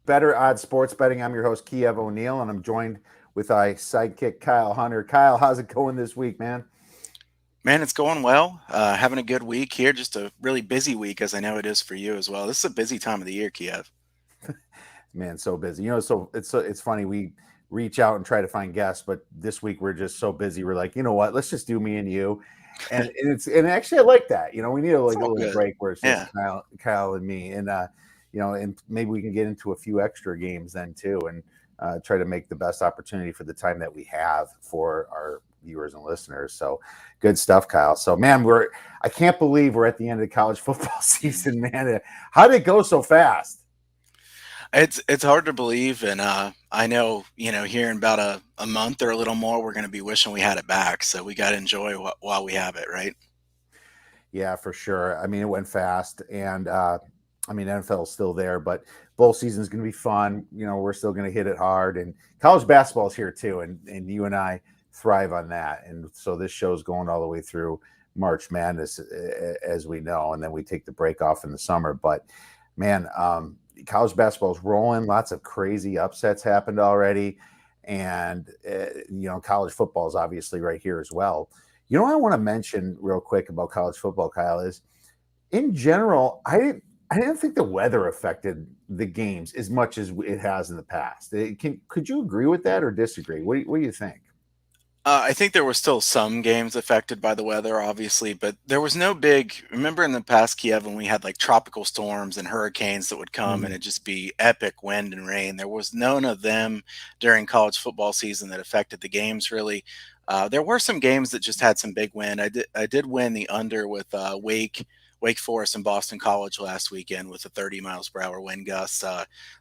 Better Odds Sports Betting. I'm your host, Kiev O'Neill, and I'm joined with my sidekick, Kyle Hunter. Kyle, how's it going this week, man? Man, it's going well. Having a good week here. Just a really busy week, as I know it is for you as well. This is a busy time of the year, Kiev. Man, so busy. So it's funny. We reach out and try to find guests, but this week we're just so busy. We're like, you know what? Let's just do me and you. And actually I like that. We need It's a all little good. break where it's just Yeah. Kyle and me, and maybe we can get into a few extra games then too, and try to make the best opportunity for the time that we have for our viewers and listeners. So good stuff, Kyle. So man, I can't believe we're at the end of the college football season, man. How did it go so fast? It's hard to believe, and I know here in about a month or a little more, we're going to be wishing we had it back. So we got to enjoy while we have it, right? Yeah, for sure. I mean, it went fast, and NFL is still there, but bowl season is going to be fun. We're still going to hit it hard, and college basketball is here too, and you and I thrive on that. And so this show's going all the way through March Madness, as we know, and then we take the break off in the summer. But man, college basketball is rolling. Lots of crazy upsets happened already, and college football is obviously right here as well. What I want to mention real quick about college football, Kyle, is in general, I didn't think the weather affected the games as much as it has in the past. Could you agree with that or disagree? What do you think? I think there were still some games affected by the weather, obviously, but there was no big. Remember in the past, Kiev, when we had like tropical storms and hurricanes that would come and Mhm. it'd just be epic wind and rain. There was none of them during college football season that affected the games really. There were some games that just had some big wind. I did win the under with Wake Forest and Boston College last weekend with a 30 miles per hour wind gusts.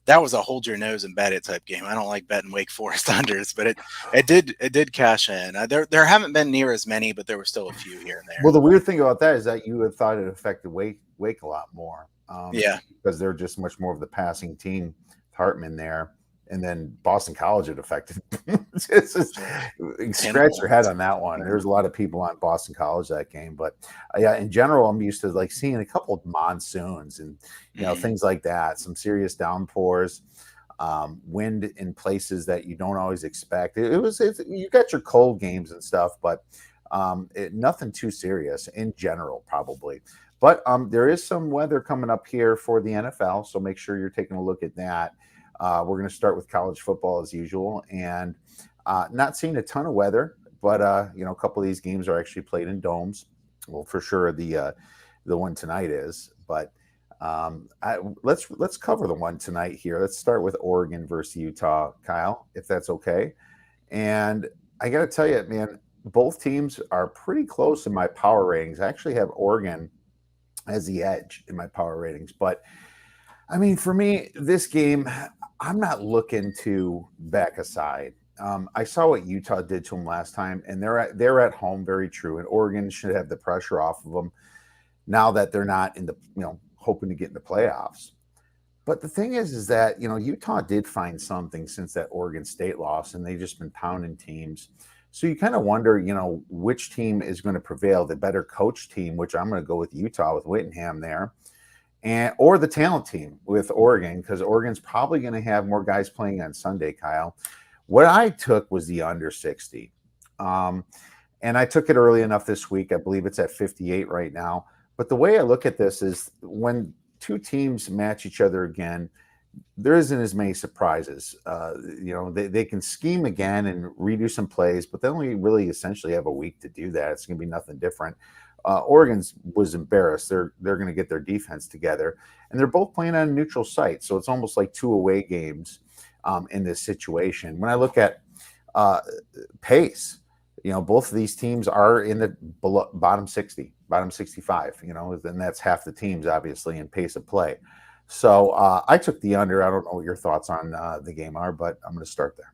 That was a hold your nose and bet it type game. I don't like betting Wake Forest unders, but it did cash in. There haven't been near as many, but there were still a few here and there. Well, the weird thing about that is that you had thought it affected Wake a lot more, Yeah, because they're just much more of the passing team. Hartman there, and then Boston College it affected. It's just, scratch your head pinpoint. on that one. Yeah. There's a lot of people on Boston College that game, but yeah, in general, I'm used to like seeing a couple of monsoons and Mhm. things like that. Some serious downpours. Wind in places that you don't always expect. You got your cold games and stuff, but nothing too serious in general, probably. But there is some weather coming up here for the NFL, so make sure you're taking a look at that. We're going to start with college football as usual, and not seeing a ton of weather, but a couple of these games are actually played in domes. Well, for sure the one tonight is, but let's cover the one tonight here. Let's start with Oregon versus Utah, Kyle, if that's okay. And I got to tell you, man, both teams are pretty close in my power ratings. I actually have Oregon as the edge in my power ratings. But I mean, for me, this game, I'm not looking to back aside. I saw what Utah did to them last time, and they're at home, very true. And Oregon should have the pressure off of them now that they're not in the hoping to get in the playoffs. But the thing is that Utah did find something since that Oregon State loss, and they've just been pounding teams. So you kind of wonder, which team is going to prevail, the better coach team, which I'm going to go with Utah with Whittingham there, and or the talent team with Oregon, because Oregon's probably going to have more guys playing on Sunday, Kyle. What I took was the under 60. Um, and I took it early enough this week. I believe it's at 58 right now. But the way I look at this is when two teams match each other again, there isn't as many surprises. They can scheme again and redo some plays, but they only really essentially have a week to do that. It's going to be nothing different. Oregon's was embarrassed. They're going to get their defense together, and they're both playing on a neutral site, so it's almost like two away games in this situation. When I look at uh, pace, both of these teams are in the bottom 60, bottom 65. And that's half the teams obviously in pace of play. So I took the under. I don't know what your thoughts on the game are, but I'm going to start there.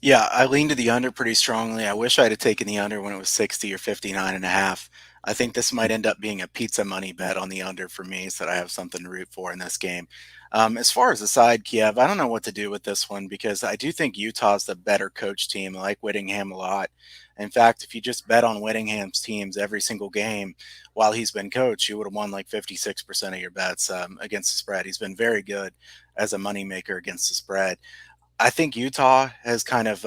Yeah, I leaned to the under pretty strongly. I wish I'd have taken the under when it was 60 or 59 and a half. I think this might end up being a pizza money bet on the under for me, so that I have something to root for in this game. As far as the side, Kiev, I don't know what to do with this one because I do think Utah's the better coach team. I like Whittingham a lot. In fact, if you just bet on Whittingham's teams every single game while he's been coach, you would have won like 56% of your bets against the spread. He's been very good. as a moneymaker against the spread. I think Utah has kind of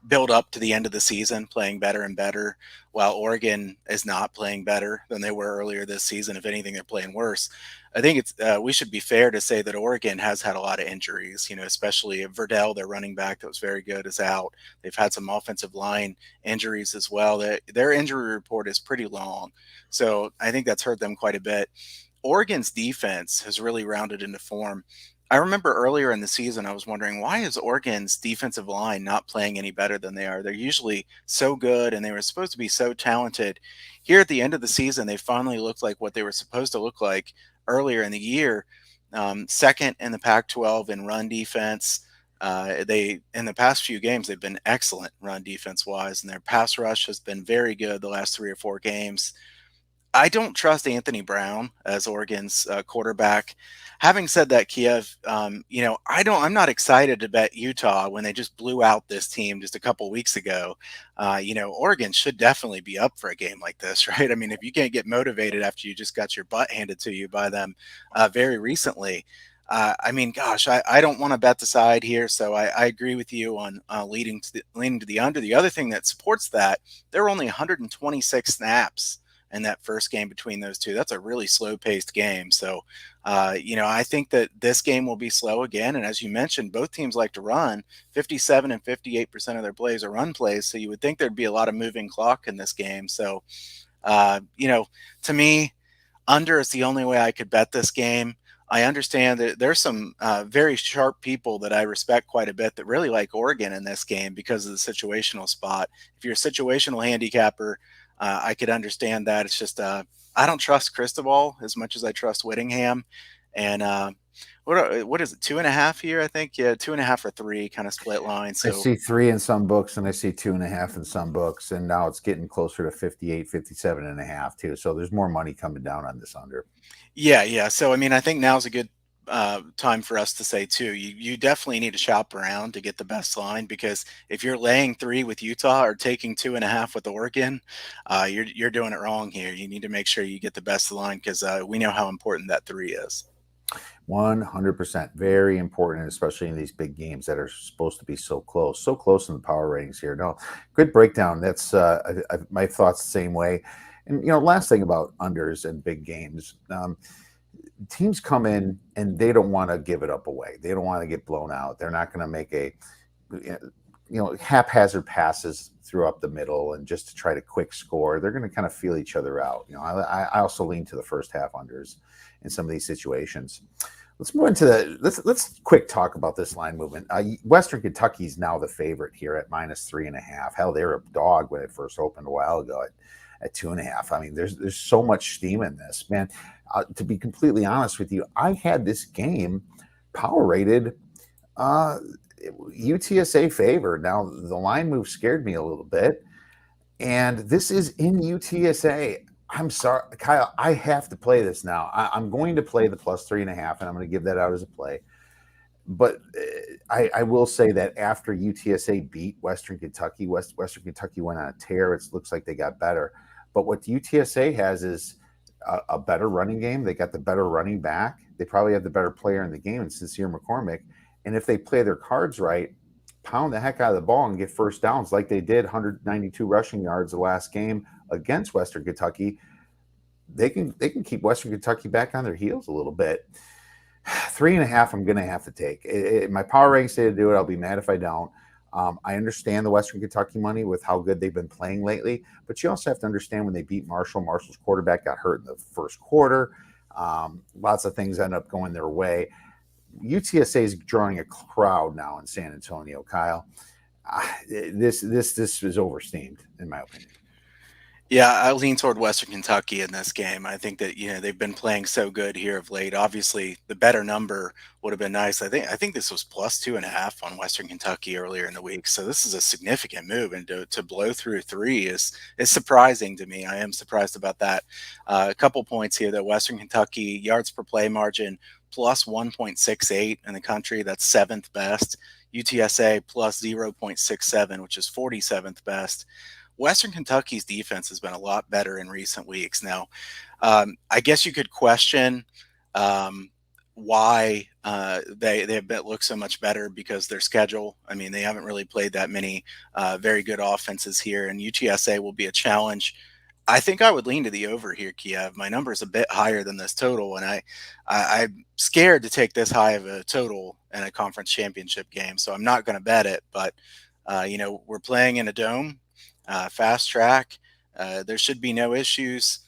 built up to the end of the season, playing better and better, while Oregon is not playing better than they were earlier this season. If anything, they're playing worse. I think it's we should be fair to say that Oregon has had a lot of injuries. Especially Verdell, their running back that was very good, is out. They've had some offensive line injuries as well. Their injury report is pretty long, so I think that's hurt them quite a bit. Oregon's defense has really rounded into form. I remember earlier in the season, I was wondering, why is Oregon's defensive line not playing any better than they are? They're usually so good and they were supposed to be so talented. Here at the end of the season, they finally looked like what they were supposed to look like earlier in the year. Second in the Pac-12 in run defense. They in the past few games they've been excellent run defense wise, and their pass rush has been very good the last 3 or 4 games. I don't trust Anthony Brown as Oregon's quarterback. Having said that, Kiev, I'm not excited to bet Utah when they just blew out this team just a couple weeks ago. Oregon should definitely be up for a game like this, right? I mean, if you can't get motivated after you just got your butt handed to you by them very recently, I mean, gosh, I don't want to bet the side here, so I agree with you on leaning to the under. The other thing that supports that, there were only 126 snaps in that first game between those two. That's a really slow paced game. So, I think that this game will be slow again. And as you mentioned, both teams like to run. 57 and 58% of their plays are run plays. So you would think there'd be a lot of moving clock in this game. So, uh, you know, to me, under is the only way I could bet this game. I understand that there's some very sharp people that I respect quite a bit that really like Oregon in this game because of the situational spot. If you're a situational handicapper, I could understand that. It's just I don't trust Cristobal as much as I trust Whittingham. And what is it, 2.5 here? I think, yeah, 2.5 or 3 kind of split line. I So see 3 in some books and I see 2.5 in some books. And now it's getting closer to 58, 57.5 too. So there's more money coming down on this under. yeah, yeah. So I mean, I think now's a good time for us to say too. You definitely need to shop around to get the best line because if you're laying 3 with Utah or taking 2.5 with Oregon, you're doing it wrong here. You need to make sure you get the best line because we know how important that 3 is. 100%. Very important, especially in these big games that are supposed to be so close in the power ratings here. No, good breakdown. That's my thoughts the same way. And, last thing about unders and big games, teams come in and they don't want to give it up away. They don't want to get blown out. They're not going to make haphazard passes through up the middle and just to try to quick score. They're going to kind of feel each other out. I also lean to the first half unders in some of these situations. Let's move into let's quick talk about this line movement. Western Kentucky is now the favorite here at -3.5. Hell, they were a dog when it first opened a while ago at 2.5. I mean, there's so much steam in this, man. To be completely honest with you, I had this game power rated UTSA favor. Now the line move scared me a little bit, and this is in UTSA. I'm sorry, Kyle. I have to play this now. I'm going to play the +3.5, and I'm going to give that out as a play. But I will say that after UTSA beat Western Kentucky, Western Kentucky went on a tear. It looks like they got better. But what UTSA has is a better running game. They got the better running back. They probably have the better player in the game, and Sincere McCormick. And if they play their cards right, pound the heck out of the ball and get first downs like they did, 192 rushing yards the last game against Western Kentucky, they can keep Western Kentucky back on their heels a little bit. 3.5, I'm going to have to take. My power rankings say to do it. I'll be mad if I don't. I understand the Western Kentucky money with how good they've been playing lately, but you also have to understand when they beat Marshall. Marshall's quarterback got hurt in the first quarter. Lots of things end up going their way. UTSA is drawing a crowd now in San Antonio, Kyle. This is oversteamed, in my opinion. Yeah, I lean toward Western Kentucky in this game. I think that they've been playing so good here of late. Obviously, the better number would have been nice. I think this was +2.5 on Western Kentucky earlier in the week. So this is a significant move, and to blow through 3 is surprising to me. I am surprised about that. A couple points here that Western Kentucky yards per play margin +1.68 in the country. That's 7th best. UTSA +0.67, which is 47th best. Western Kentucky's defense has been a lot better in recent weeks. Now, I guess you could question um, why they have looked so much better because their schedule. I mean, they haven't really played that many very good offenses here, and UTSA will be a challenge. I think I would lean to the over here, Kiev. My number is a bit higher than this total, and I'm scared to take this high of a total in a conference championship game, so I'm not going to bet it. But we're playing in a dome, fast track. There should be no issues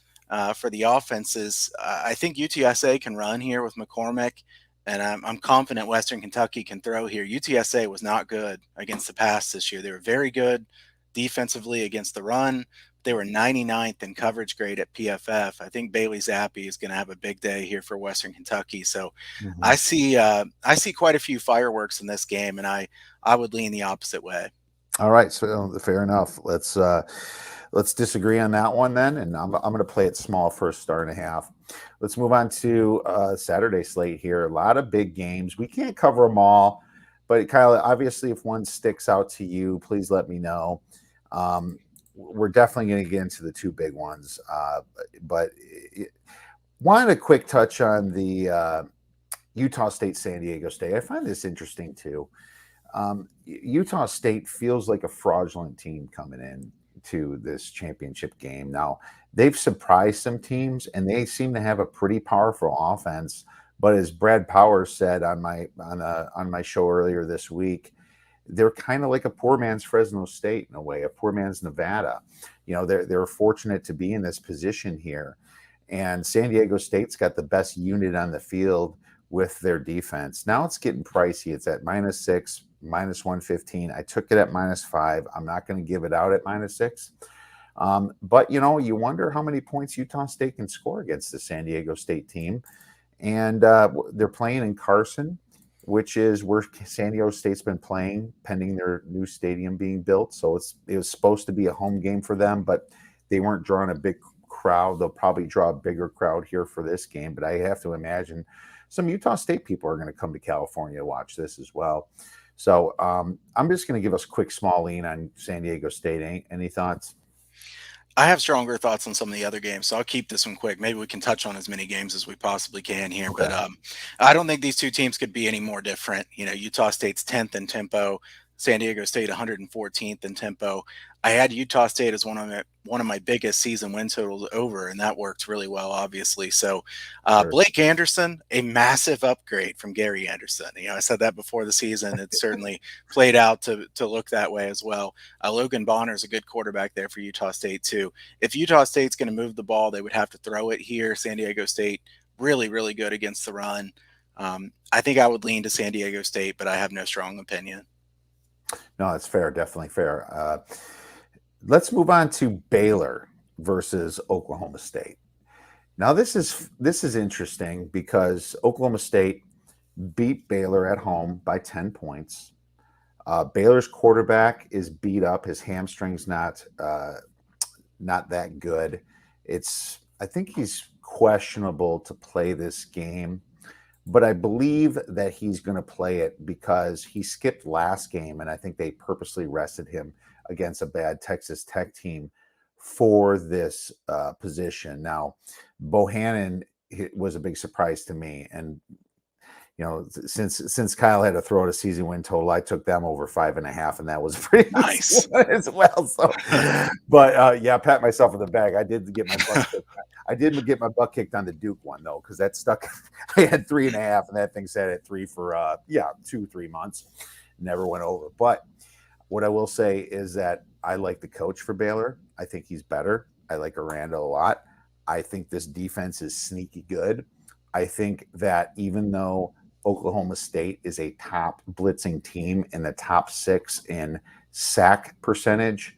for the offenses. I think UTSA can run here with McCormick, and I'm confident Western Kentucky can throw here. UTSA was not good against the pass this year. They were very good defensively against the run. They were 99th in coverage grade at PFF. I think Bailey Zappi is going to have a big day here for Western Kentucky. So Mhm. I see quite a few fireworks in this game, and I would lean the opposite way. All right, so fair enough. Let's disagree on that one then, and I'm going to play it small for a star and a half. Let's move on to Saturday slate here. A lot of big games. We can't cover them all, but Kyle, obviously, if one sticks out to you, please let me know. We're definitely going to get into the two big ones, but wanted a quick touch on the Utah State, San Diego State. I find this interesting too. Utah State feels like a fraudulent team coming in to this championship game. Now, they've surprised some teams and they seem to have a pretty powerful offense. But as Brad Powers said on my show earlier this week, they're kind of like a poor man's Fresno State in a way, a poor man's Nevada. They're fortunate to be in this position here. And San Diego State's got the best unit on the field with their defense. Now it's getting pricey. It's at -6, -115. I took it at -5. I'm not going to give it out at -6. But you wonder how many points Utah State can score against the San Diego State team. And they're playing in Carson, which is where San Diego State's been playing, pending their new stadium being built. So it was supposed to be a home game for them, but they weren't drawing a big crowd. They'll probably draw a bigger crowd here for this game, but I have to imagine some Utah State people are going to come to California to watch this as well. So I'm just going to give us a quick small lean on San Diego State. Any thoughts? I have stronger thoughts on some of the other games, so I'll keep this one quick. Maybe we can touch on as many games as we possibly can here, but Okay. I don't think these two teams could be any more different. Utah State's 10th in tempo, San Diego State 114th in tempo. I had Utah State as one of my biggest season win totals over, and that worked really well, obviously. So Sure. Blake Anderson, a massive upgrade from Gary Anderson. I said that before the season. It certainly played out to look that way as well. Logan Bonner is a good quarterback there for Utah State too. If Utah State's going to move the ball, they would have to throw it here. San Diego State really, really good against the run. I think I would lean to San Diego State, but I have no strong opinion. No, it's fair. Definitely fair. Let's move on to Baylor versus Oklahoma State. Now this is interesting because Oklahoma State beat Baylor at home by 10 points. Baylor's quarterback is beat up. His hamstring's not that good. I think he's questionable to play this game, but I believe that he's going to play it because he skipped last game, and I think they purposely rested him against a bad Texas Tech team for this position. Now, Bohannon was a big surprise to me, and since Kyle had to throw out a season win total, I took them over 5.5, and that was a pretty Nice. one as well. So, but yeah, pat myself in the back. I did get my butt kicked. I did get my butt kicked on the Duke one though, because that stuck. I had 3.5, and that thing sat at 3 for 2-3 months. Never went over. But what I will say is that I like the coach for Baylor. I think he's better. I like Aranda a lot. I think this defense is sneaky good. I think that even though Oklahoma State is a top blitzing team in the top 6 in sack percentage,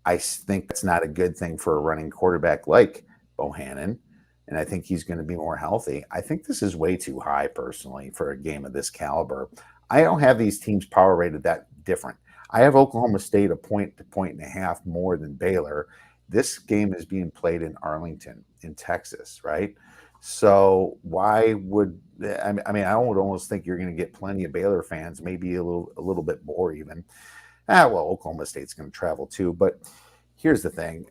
I think that's not a good thing for a running quarterback like Bohannon. And I think he's going to be more healthy. I think this is way too high, personally, for a game of this caliber. I don't have these teams power rated that different. I have Oklahoma State a point to point and a half more than Baylor. This game is being played in Arlington, in Texas, right? So why would I mean? I would almost think you're going to get plenty of Baylor fans, maybe a little bit more even. Well, Oklahoma State's going to travel too. But here's the thing: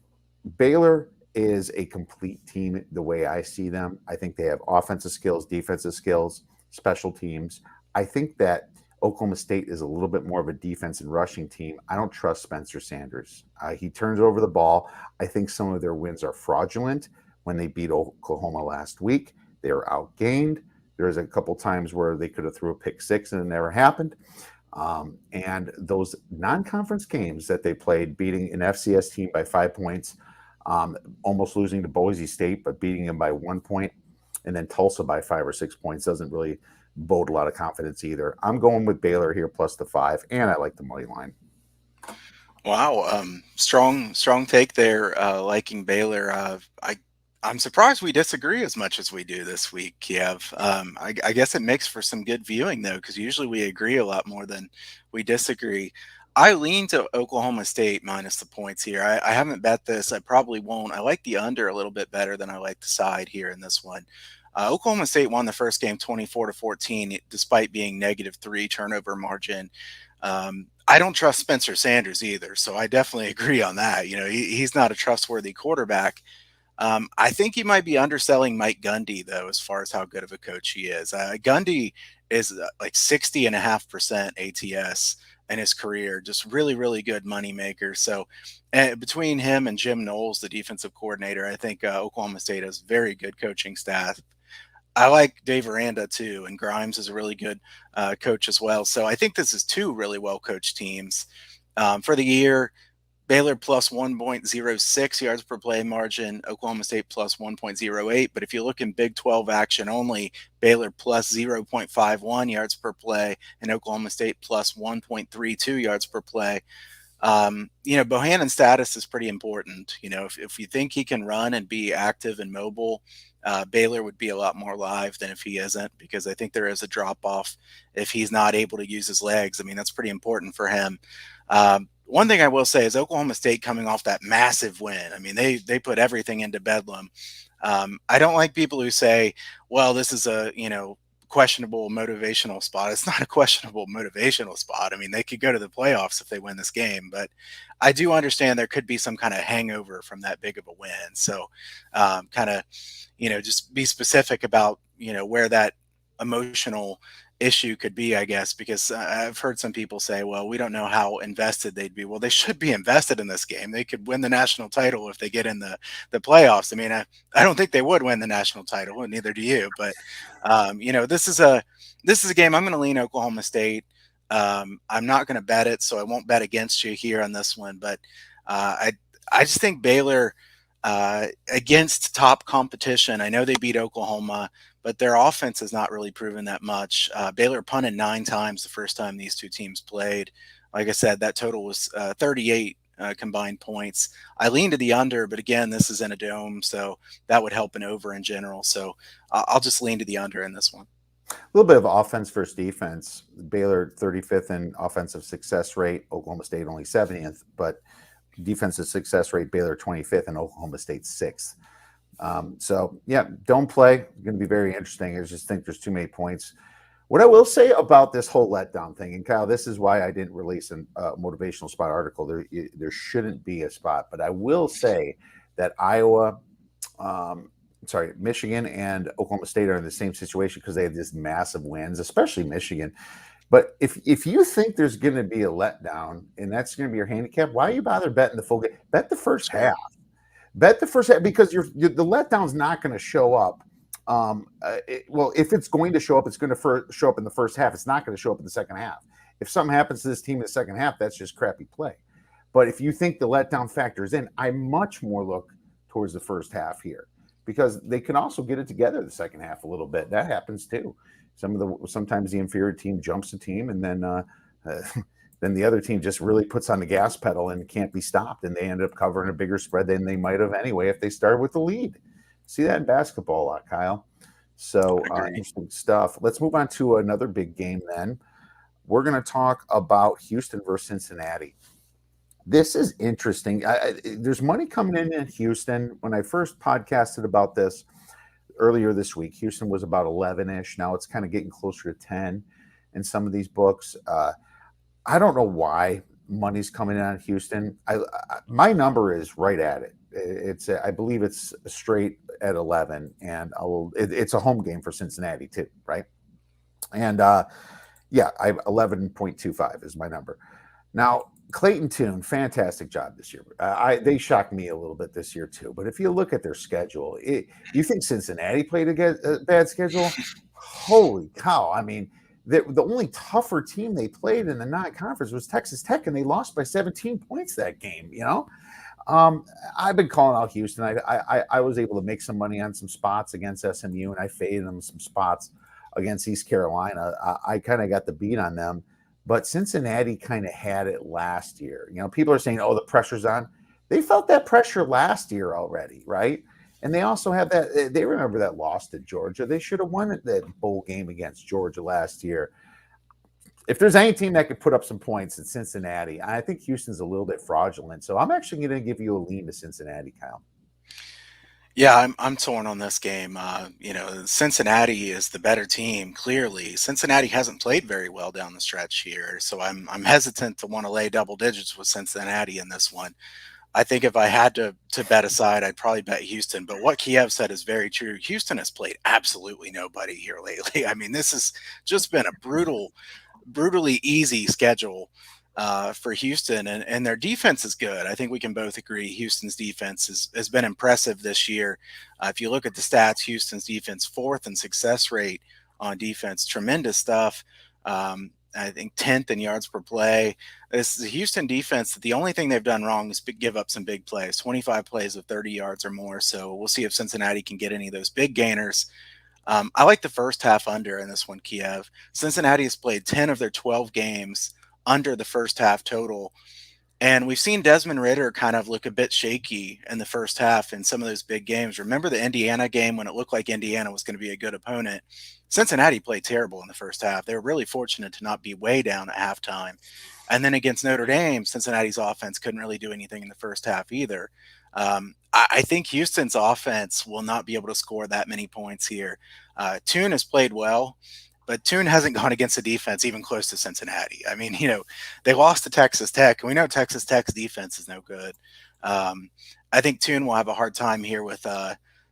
Baylor is a complete team the way I see them. I think they have offensive skills, defensive skills. special teams. I think that Oklahoma State is a little bit more of a defense and rushing team. I don't trust Spencer Sanders. He turns over the ball. I think some of their wins are fraudulent. When they beat Oklahoma last week, they were outgained. There was a couple times where they could have threw a pick six and it never happened. And those non-conference games that they played, beating an FCS team by 5 points, almost losing to Boise State, but beating them by 1 point, and then Tulsa by 5 or 6 points doesn't really bode a lot of confidence either. I'm going with Baylor here plus the 5, and I like the money line. Wow, strong take there. Liking Baylor. I'm surprised we disagree as much as we do this week, Kiev. I guess it makes for some good viewing though, because usually we agree a lot more than we disagree. I lean to Oklahoma State minus the points here. I haven't bet this. I probably won't. I like the under a little bit better than I like the side here in this one. Oklahoma State won the first game 24-14, despite being -3 turnover margin. I don't trust Spencer Sanders either, so I definitely agree on that. He's not a trustworthy quarterback. I think you might be underselling Mike Gundy, though, as far as how good of a coach he is. Gundy is like 60.5% ATS in his career, just really, really good moneymaker. So between him and Jim Knowles, the defensive coordinator, I think Oklahoma State has very good coaching staff. I like Dave Aranda too, and Grimes is a really good coach as well. So I think this is two really well coached teams. For the year, Baylor plus 1.06 yards per play margin, Oklahoma State plus 1.08. But if you look in Big 12 action only, Baylor plus 0.51 yards per play and Oklahoma State plus 1.32 yards per play. Bohannon's status is pretty important. If you think he can run and be active and mobile, Baylor would be a lot more live than if he isn't, because I think there is a drop off if he's not able to use his legs. I mean, that's pretty important for him. One thing I will say is Oklahoma State coming off that massive win. I mean, they put everything into bedlam. I don't like people who say, well, this is a, questionable motivational spot. It's not a questionable motivational spot. I mean, they could go to the playoffs if they win this game, but I do understand there could be some kind of hangover from that big of a win. So just be specific about, where that emotional issue could be, I guess, because I've heard some people say, well, we don't know how invested they'd be. Well, they should be invested in this game. They could win the national title if they get in the playoffs. I mean, I don't think they would win the national title, and neither do you. But, this is a game I'm going to lean Oklahoma State. I'm not going to bet it, so I won't bet against you here on this one. But I just think Baylor against top competition. I know they beat Oklahoma, but their offense has not really proven that much. Baylor punted 9 times the first time these two teams played. Like I said, that total was 38 combined points. I lean to the under, but again, this is in a dome, so that would help an over in general. So I'll just lean to the under in this one. A little bit of offense versus defense. Baylor 35th in offensive success rate, Oklahoma State only 70th, but defensive success rate, Baylor 25th and Oklahoma State 6th. Don't play. Going to be very interesting. I just think there's too many points. What I will say about this whole letdown thing, and Kyle, this is why I didn't release a motivational spot article. There shouldn't be a spot, but I will say that Michigan and Oklahoma State are in the same situation because they have these massive wins, especially Michigan. But if you think there's going to be a letdown and that's going to be your handicap, why you bother betting the full game? Bet the first half. Bet the first half, because the letdown's not going to show up. If it's going to show up, it's going to show up in the first half. It's not going to show up in the second half. If something happens to this team in the second half, that's just crappy play. But if you think the letdown factors in, I much more look towards the first half here, because they can also get it together the second half a little bit. That happens too. Sometimes the inferior team jumps the team, and then the other team just really puts on the gas pedal and can't be stopped, and they end up covering a bigger spread than they might have anyway if they started with the lead. See that in basketball a lot, Kyle. So interesting stuff. Let's move on to another big game then. We're going to talk about Houston versus Cincinnati. This is interesting. There's money coming in Houston. When I first podcasted about this earlier this week, Houston was about 11-ish. Now it's kind of getting closer to 10 in some of these books. I don't know why money's coming in on Houston. My number is right at it. I believe it's straight at 11, and it's a home game for Cincinnati too, right? And yeah, I 11.25 is my number. Now, Clayton Tune, fantastic job this year. They shocked me a little bit this year too. But if you look at their schedule, you think Cincinnati played a bad schedule? Holy cow! I mean, the only tougher team they played in the non-conference was Texas Tech, and they lost by 17 points that game. Um, I've been calling out Houston. I was able to make some money on some spots against SMU, and I faded them some spots against East Carolina. I kind of got the beat on them, but Cincinnati kind of had it last year. People are saying, "Oh, the pressure's on." They felt that pressure last year already, right? And they also have that. They remember that loss to Georgia. They should have won that bowl game against Georgia last year. If there's any team that could put up some points, it's Cincinnati. I think Houston's a little bit fraudulent, so I'm actually going to give you a lean to Cincinnati, Kyle. Yeah, I'm torn on this game. Cincinnati is the better team. Clearly, Cincinnati hasn't played very well down the stretch here, so I'm hesitant to want to lay double digits with Cincinnati in this one. I think if I had to bet aside, I'd probably bet Houston. But what Kiev said is very true. Houston has played absolutely nobody here lately. I mean, this has just been a brutally easy schedule for Houston, and their defense is good. I think we can both agree Houston's defense has been impressive this year. If you look at the stats, Houston's defense fourth in success rate on defense, tremendous stuff. I think 10th in yards per play. This is a Houston defense that the only thing they've done wrong is give up some big plays, 25 plays of 30 yards or more. So we'll see if Cincinnati can get any of those big gainers. I like the first half under in this one, Kiev. Cincinnati has played 10 of their 12 games under the first half total. And we've seen Desmond Ridder kind of look a bit shaky in the first half in some of those big games. Remember the Indiana game when it looked like Indiana was going to be a good opponent? Cincinnati played terrible in the first half. They were really fortunate to not be way down at halftime. And then against Notre Dame, Cincinnati's offense couldn't really do anything in the first half either. I think Houston's offense will not be able to score that many points here. Tune has played well, but Tune hasn't gone against a defense even close to Cincinnati. I mean, they lost to Texas Tech, and we know Texas Tech's defense is no good. I think Tune will have a hard time here with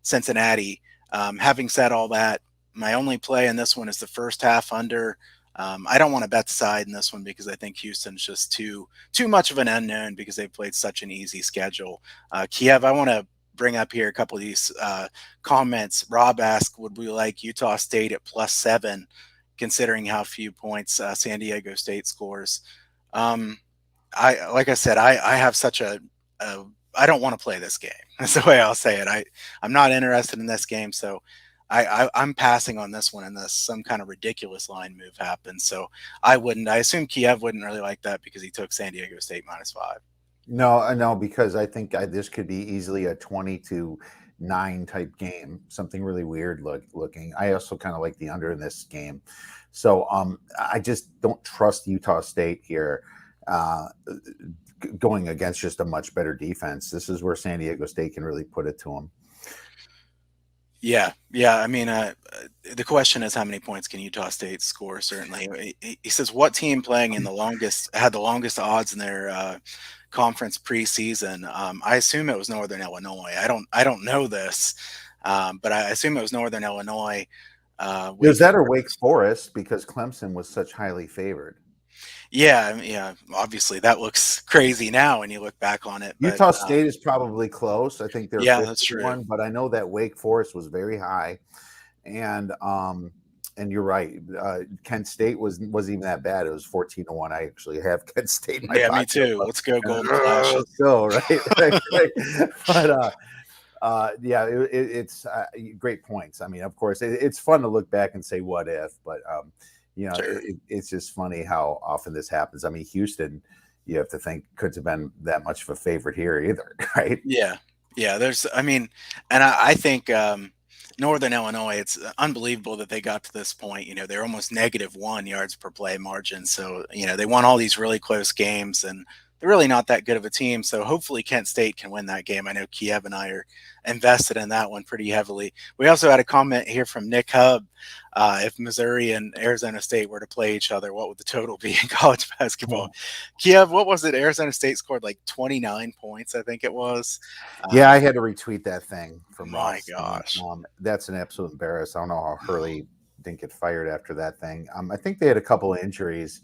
Cincinnati. Having said all that, my only play in this one is the first half under. I don't want to bet the side in this one because I think Houston's just too much of an unknown because they've played such an easy schedule. Kiev, I want to bring up here a couple of these comments. Rob asked, would we like Utah State at +7, considering how few points San Diego State scores? Like I said, I have such a I don't want to play this game. That's the way I'll say it. I'm not interested in this game, so I'm passing on this one unless some kind of ridiculous line move happens. So I wouldn't. I assume Kiev wouldn't really like that because he took San Diego State -5. No, because I think this could be easily a 20-9 type game, something really weird looking. I also kind of like the under in this game. So I just don't trust Utah State here going against just a much better defense. This is where San Diego State can really put it to them. Yeah. I mean, the question is how many points can Utah State score? Certainly, he says what team playing in had the longest odds in their conference preseason. I assume it was Northern Illinois. I don't know this, but I assume it was Northern Illinois. Was that or Wake Forest because Clemson was such highly favored? Yeah. Obviously, that looks crazy now when you look back on it. But, Utah State is probably close. I think they're that's true. one, but I know that Wake Forest was very high, and you're right. Kent State wasn't even that bad. It was 14-1. I actually have Kent State. In my me too. Let's go Golden Flash. Let's go, right. But yeah, it's great points. I mean, of course, it's fun to look back and say what if, but sure. It's just funny how often this happens. I mean, Houston, you have to think couldn't have been that much of a favorite here either, right? Yeah. And I think Northern Illinois, it's unbelievable that they got to this point. They're almost -1 yards per play margin. So, they won all these really close games and they're really not that good of a team. So hopefully Kent State can win that game. I know Kiev and I are invested in that one pretty heavily. We also had a comment here from Nick Hub. If Missouri and Arizona State were to play each other, what would the total be in college basketball? Kiev, what was it? Arizona State scored like 29 points, I think it was. Yeah, I had to retweet that thing from my gosh. That's an absolute embarrassment. I don't know how Hurley didn't get fired after that thing. I think they had a couple of injuries,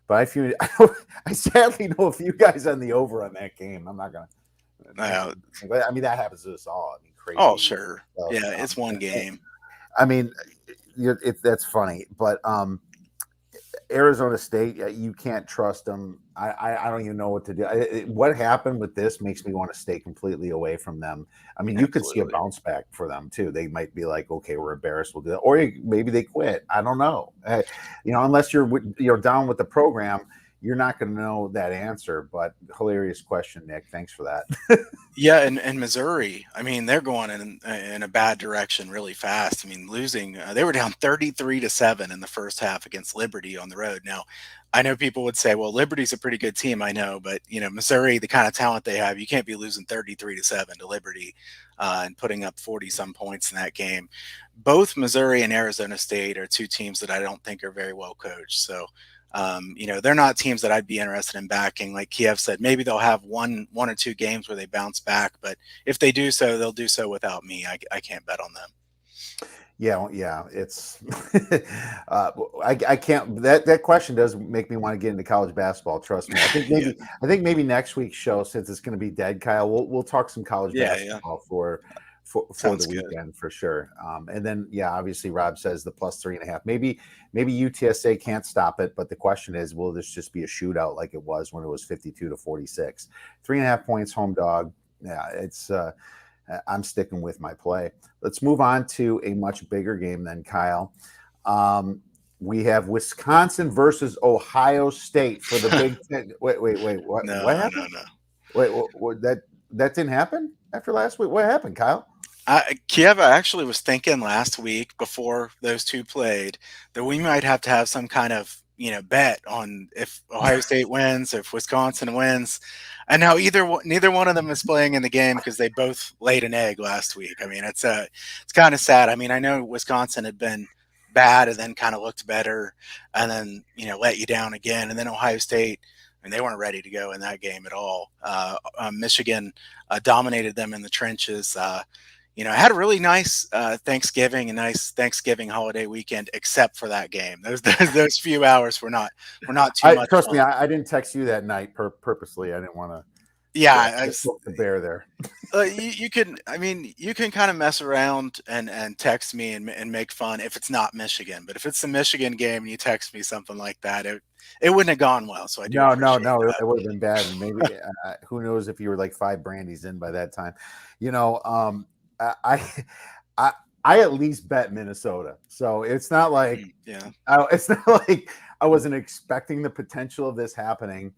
but I sadly know a few guys on the over on that game. I'm not gonna Uh, mention, but I mean that happens to us all. I mean, oh, crazy sure. stuff. Yeah, it's one game. I mean, that's funny, but Arizona State, you can't trust them. I don't even know what to do. What happened with this makes me want to stay completely away from them. I mean, you could see a Absolutely. bounce back for them too. They might be like, okay, we're embarrassed, we'll do it, or maybe they quit. I don't know. Unless you're down with the program, you're not going to know that answer. But hilarious question, Nick. Thanks for that. Yeah, and Missouri, I mean, they're going in a bad direction really fast. I mean, losing, they were down 33-7 in the first half against Liberty on the road. Now, I know people would say, well, Liberty's a pretty good team, I know, but Missouri, the kind of talent they have, you can't be losing 33-7 to Liberty and putting up 40 some points in that game. Both Missouri and Arizona State are two teams that I don't think are very well coached. So they're not teams that I'd be interested in backing. Like Kiev said, maybe they'll have one or two games where they bounce back, but if they do so, they'll do so without me. I can't bet on them. Yeah. It's I can't. That question does make me want to get into college basketball. Trust me. Yeah, I think maybe next week's show, since it's going to be dead, Kyle, we'll talk some college yeah. basketball for the Sounds good. weekend for sure. And then obviously Rob says the plus 3.5. Maybe UTSA can't stop it, but the question is, will this just be a shootout like it was when it was 52-46? 3.5 points, home dog. Yeah, it's. I'm sticking with my play. Let's move on to a much bigger game then, Kyle. We have Wisconsin versus Ohio State for the Big Ten. Wait. What happened? No. What, that didn't happen after last week? What happened, Kyle? Kiev, I actually was thinking last week before those two played that we might have to have some kind of bet on if Ohio State wins, if Wisconsin wins, and now neither one of them is playing in the game because they both laid an egg last week. I mean, it's kind of sad. I mean, I know Wisconsin had been bad and then kind of looked better, and then let you down again, and then Ohio State. I mean, they weren't ready to go in that game at all. Michigan dominated them in the trenches. I had a really nice Thanksgiving, a nice Thanksgiving holiday weekend, except for that game. Those few hours were not too much Trust fun. me. I didn't text you that night purposely. I didn't want to Yeah, poke the bear there. you can. I mean, you can kind of mess around and text me and make fun if it's not Michigan. But if it's the Michigan game and you text me something like that, it wouldn't have gone well. So I do No. appreciate that. It would have been bad. And maybe who knows if you were like 5 brandies in by that time. I I I at least bet Minnesota, so it's not like Yeah, it's not like I wasn't expecting the potential of this happening.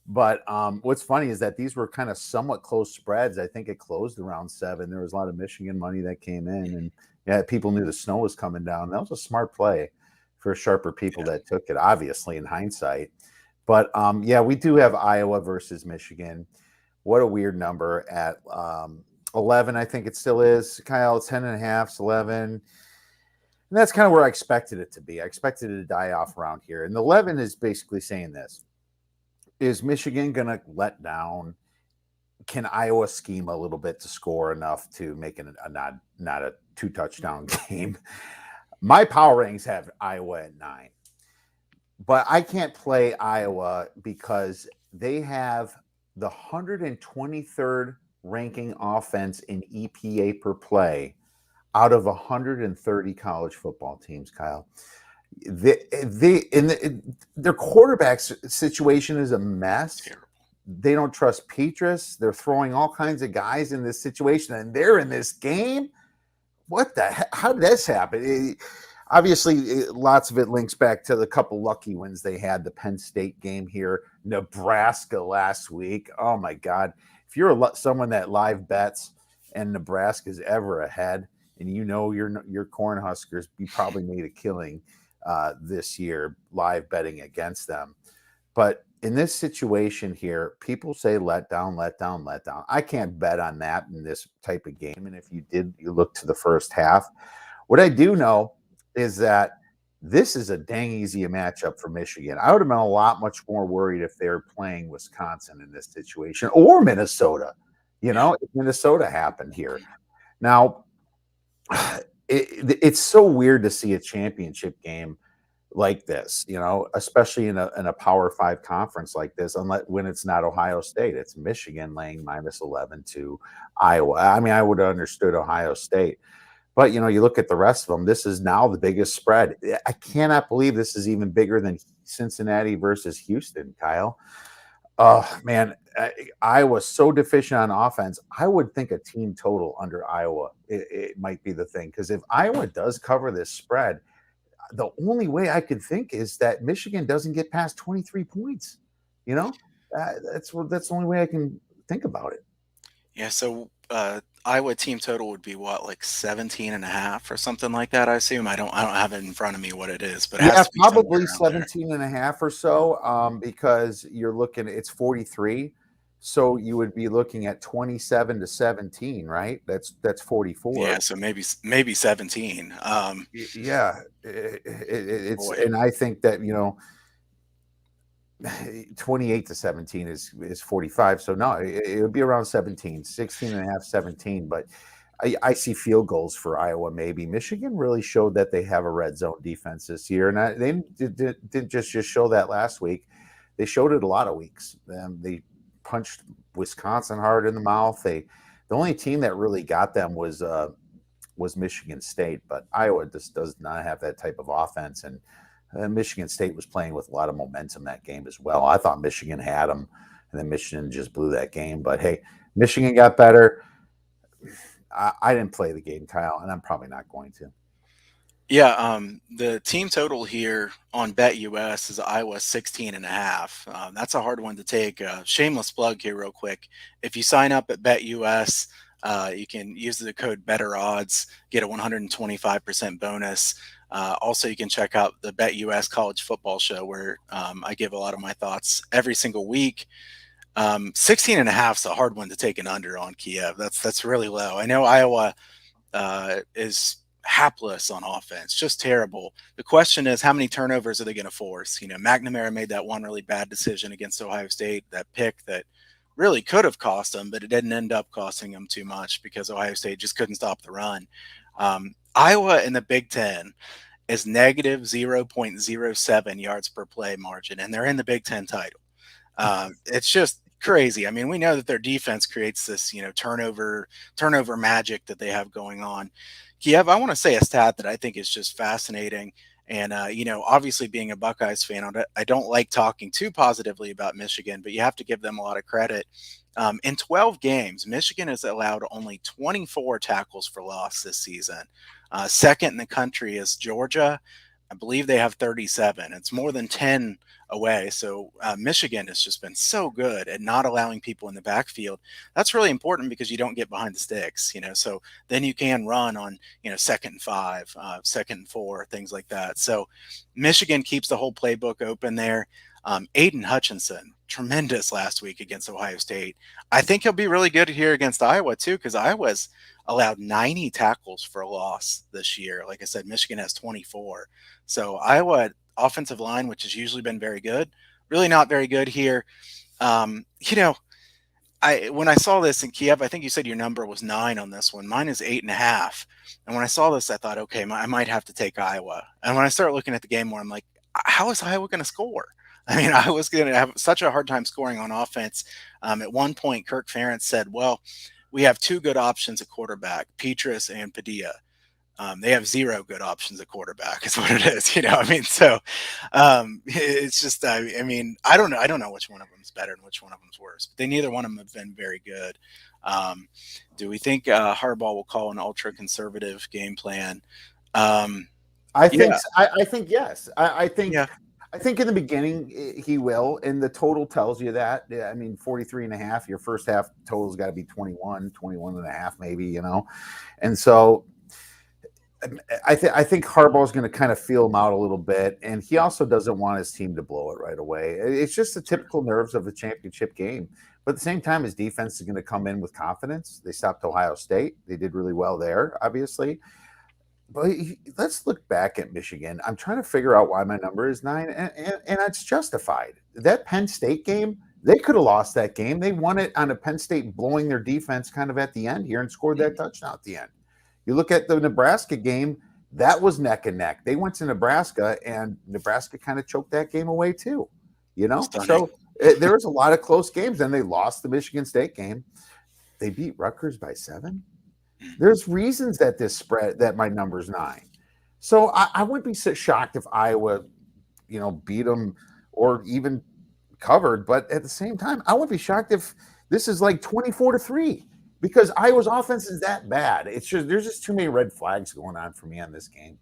But what's funny is that these were kind of somewhat close spreads. I think it closed around 7. There was a lot of Michigan money that came in, and people knew the snow was coming down. That was a smart play for sharper people yeah. that took it, obviously, in hindsight. But we do have Iowa versus Michigan. What a weird number at 11. I think it still is. Kyle, 10.5, it's 11. And that's kind of where I expected it to be. I expected it to die off around here. And 11 is basically saying this. Is Michigan going to let down? Can Iowa scheme a little bit to score enough to make it not a 2-touchdown game? My power ratings have Iowa at 9. But I can't play Iowa because they have the 123rd ranking offense in EPA per play out of 130 college football teams, Kyle. Their quarterback situation is a mess. Terrible. They don't trust Petrus. They're throwing all kinds of guys in this situation, and they're in this game. What the heck? How did this happen? Obviously, lots of it links back to the couple lucky wins they had. The Penn State game here, Nebraska last week. Oh my God! If you're someone that live bets and Nebraska's ever ahead, and your Cornhuskers, you probably made a killing this year live betting against them. But in this situation here, people say let down. I can't bet on that in this type of game. And if you did, you look to the first half. What I do know is that this is a dang easy matchup for Michigan. I would have been a lot much more worried if they're playing Wisconsin in this situation or Minnesota. If Minnesota happened here. Now, it's so weird to see a championship game like this, especially in a Power 5 conference like this, unless when it's not Ohio State, it's Michigan laying -11 to Iowa. I mean, I would have understood Ohio State, but you look at the rest of them. This is now the biggest spread. I cannot believe this is even bigger than Cincinnati versus Houston, Kyle. Oh man, Iowa's so deficient on offense. I would think a team total under Iowa it might be the thing, because if Iowa does cover this spread, the only way I could think is that Michigan doesn't get past 23 points. You know, that's the only way I can think about it. Yeah, so Iowa team total would be what, like 17 and a half or something like that, I assume. I don't have it in front of me what it is, but it has Yeah, to be somewhere probably around there. 17 and a half or so, because you're looking, it's 43. So you would be looking at 27 to 17, right? That's 44. Yeah, so maybe 17. Yeah, it's, Boy. and I think that 28 to 17 is 45. So no, it would be around 17, 16 and a half, 17. But I see field goals for Iowa. Maybe Michigan really showed that they have a red zone defense this year, and they didn't just show that last week. They showed it a lot of weeks. They punched Wisconsin hard in the mouth. The only team that really got them was Michigan State, but Iowa just does not have that type of offense. And Michigan State was playing with a lot of momentum that game as well. I thought Michigan had them, and then Michigan just blew that game. But hey, Michigan got better. I didn't play the game, Kyle, and I'm probably not going to. Yeah, the team total here on BetUS is Iowa 16 and a half. That's a hard one to take. Shameless plug here, real quick. If you sign up at BetUS, you can use the code Better Odds, get a 125% bonus. Also, you can check out the BetUS College Football Show, where I give a lot of my thoughts every single week. 16 and a half is a hard one to take an under on, Kiev. That's really low. I know Iowa is hapless on offense, just terrible. The question is, how many turnovers are they going to force? McNamara made that one really bad decision against Ohio State, that pick that really could have cost them, but it didn't end up costing them too much because Ohio State just couldn't stop the run. Iowa in the Big Ten is negative 0.07 yards per play margin, and they're in the Big Ten title. It's just crazy. I mean, we know that their defense creates this, turnover magic that they have going on. Kiev, I want to say a stat that I think is just fascinating. And, obviously being a Buckeyes fan, I don't like talking too positively about Michigan, but you have to give them a lot of credit. In 12 games, Michigan has allowed only 24 tackles for loss this season. Second in the country is Georgia. I believe they have 37. It's more than 10 away. So Michigan has just been so good at not allowing people in the backfield. That's really important because you don't get behind the sticks, so then you can run on, second and 5, second and 4, things like that. So Michigan keeps the whole playbook open there. Aiden Hutchinson, tremendous last week against Ohio State. I think he'll be really good here against Iowa too, because Iowa's allowed 90 tackles for a loss this year. Like I said, Michigan has 24. So Iowa offensive line, which has usually been very good, really not very good here. When I saw this in Kiev, I think you said your number was 9 on this one. Mine is 8.5. And when I saw this, I thought, okay, I might have to take Iowa. And when I started looking at the game more, I'm like, how is Iowa going to score? I mean, I was going to have such a hard time scoring on offense. At one point, Kirk Ferentz said, well, we have 2 good options at quarterback, Petrus and Padilla. They have 0 good options at quarterback is what it is. So it's just, I mean, I don't know. I don't know which one of them is better and which one of them is worse, but neither one of them have been very good. Do we think Harbaugh will call an ultra conservative game plan? I think Yeah. I think yes. I think Yeah. I think in the beginning he will, and the total tells you that. I mean, 43 and a half, your first half total's got to be 21 and a half maybe, And so I think Harbaugh's going to kind of feel him out a little bit, and he also doesn't want his team to blow it right away. It's just the typical nerves of a championship game. But at the same time, his defense is going to come in with confidence. They stopped Ohio State. They did really well there, obviously. But let's look back at Michigan. I'm trying to figure out why my number is 9, and it's justified. That Penn State game, they could have lost that game. They won it on a Penn State blowing their defense kind of at the end here and scored that touchdown at the end. You look at the Nebraska game, that was neck and neck. They went to Nebraska, and Nebraska kind of choked that game away too. Stunning. So there was a lot of close games, and they lost the Michigan State game. They beat Rutgers by 7. There's reasons that this spread that my number's 9. So I wouldn't be so shocked if Iowa, beat them or even covered. But at the same time, I wouldn't be shocked if this is like 24-3 because Iowa's offense is that bad. It's just there's just too many red flags going on for me on this game.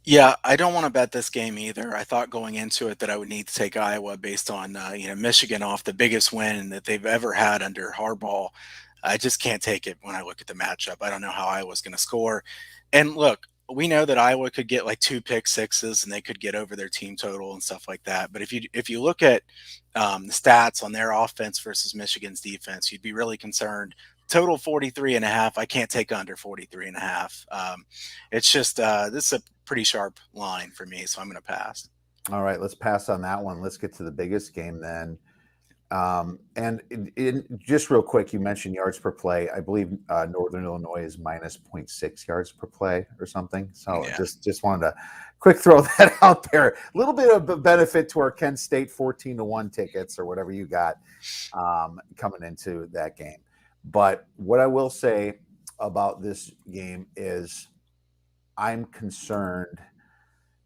Yeah, I don't want to bet this game either. I thought going into it that I would need to take Iowa based on Michigan off the biggest win that they've ever had under Harbaugh. I just can't take it when I look at the matchup. I don't know how Iowa's going to score. And look, we know that Iowa could get like 2 pick sixes and they could get over their team total and stuff like that. But if you look at the stats on their offense versus Michigan's defense, you'd be really concerned. Total 43.5. I can't take under 43.5. It's just this is a pretty sharp line for me, so I'm going to pass. All right, let's pass on that one. Let's get to the biggest game then. And just real quick, you mentioned yards per play. I believe Northern Illinois is minus 0.6 yards per play or something. So Yeah. just wanted to quick throw that out there. A little bit of a benefit to our Kent State 14-1 tickets or whatever you got coming into that game. But what I will say about this game is I'm concerned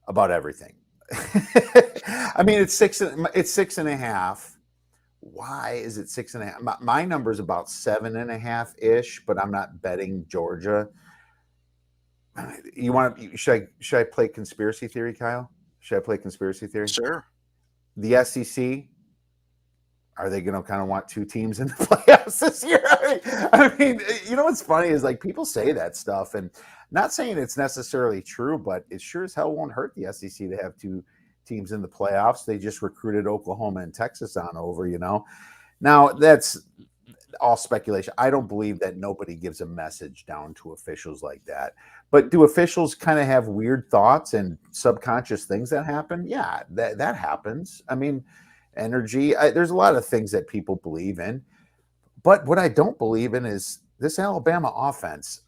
about everything. I mean, it's 6.5. Why is it 6.5? My number is about 7.5 ish, but I'm not betting Georgia. Should I play conspiracy theory, Kyle? Should I play conspiracy theory? Sure. The SEC, are they going to kind of want 2 teams in the playoffs this year? I mean, what's funny is like people say that stuff, and not saying it's necessarily true, but it sure as hell won't hurt the SEC to have 2 teams in the playoffs. They just recruited Oklahoma and Texas on over, Now, that's all speculation. I don't believe that nobody gives a message down to officials like that. But do officials kind of have weird thoughts and subconscious things that happen? Yeah, that happens. I mean, energy. There's a lot of things that people believe in. But what I don't believe in is this Alabama offense.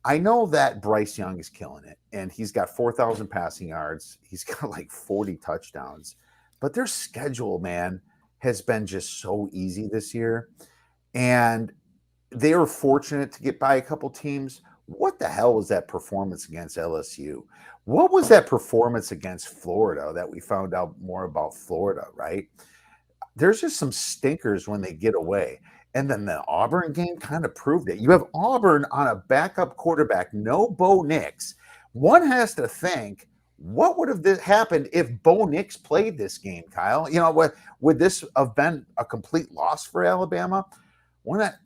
I know that Bryce Young is killing it, and he's got 4,000 passing yards. He's got like 40 touchdowns. But their schedule, man, has been just so easy this year. And they were fortunate to get by a couple teams. What the hell was that performance against LSU? What was that performance against Florida that we found out more about Florida, right? There's just some stinkers when they get away. And then the Auburn game kind of proved it. You have Auburn on a backup quarterback, no Bo Nix. One has to think, what would have happened if Bo Nix played this game, Kyle? Would this have been a complete loss for Alabama?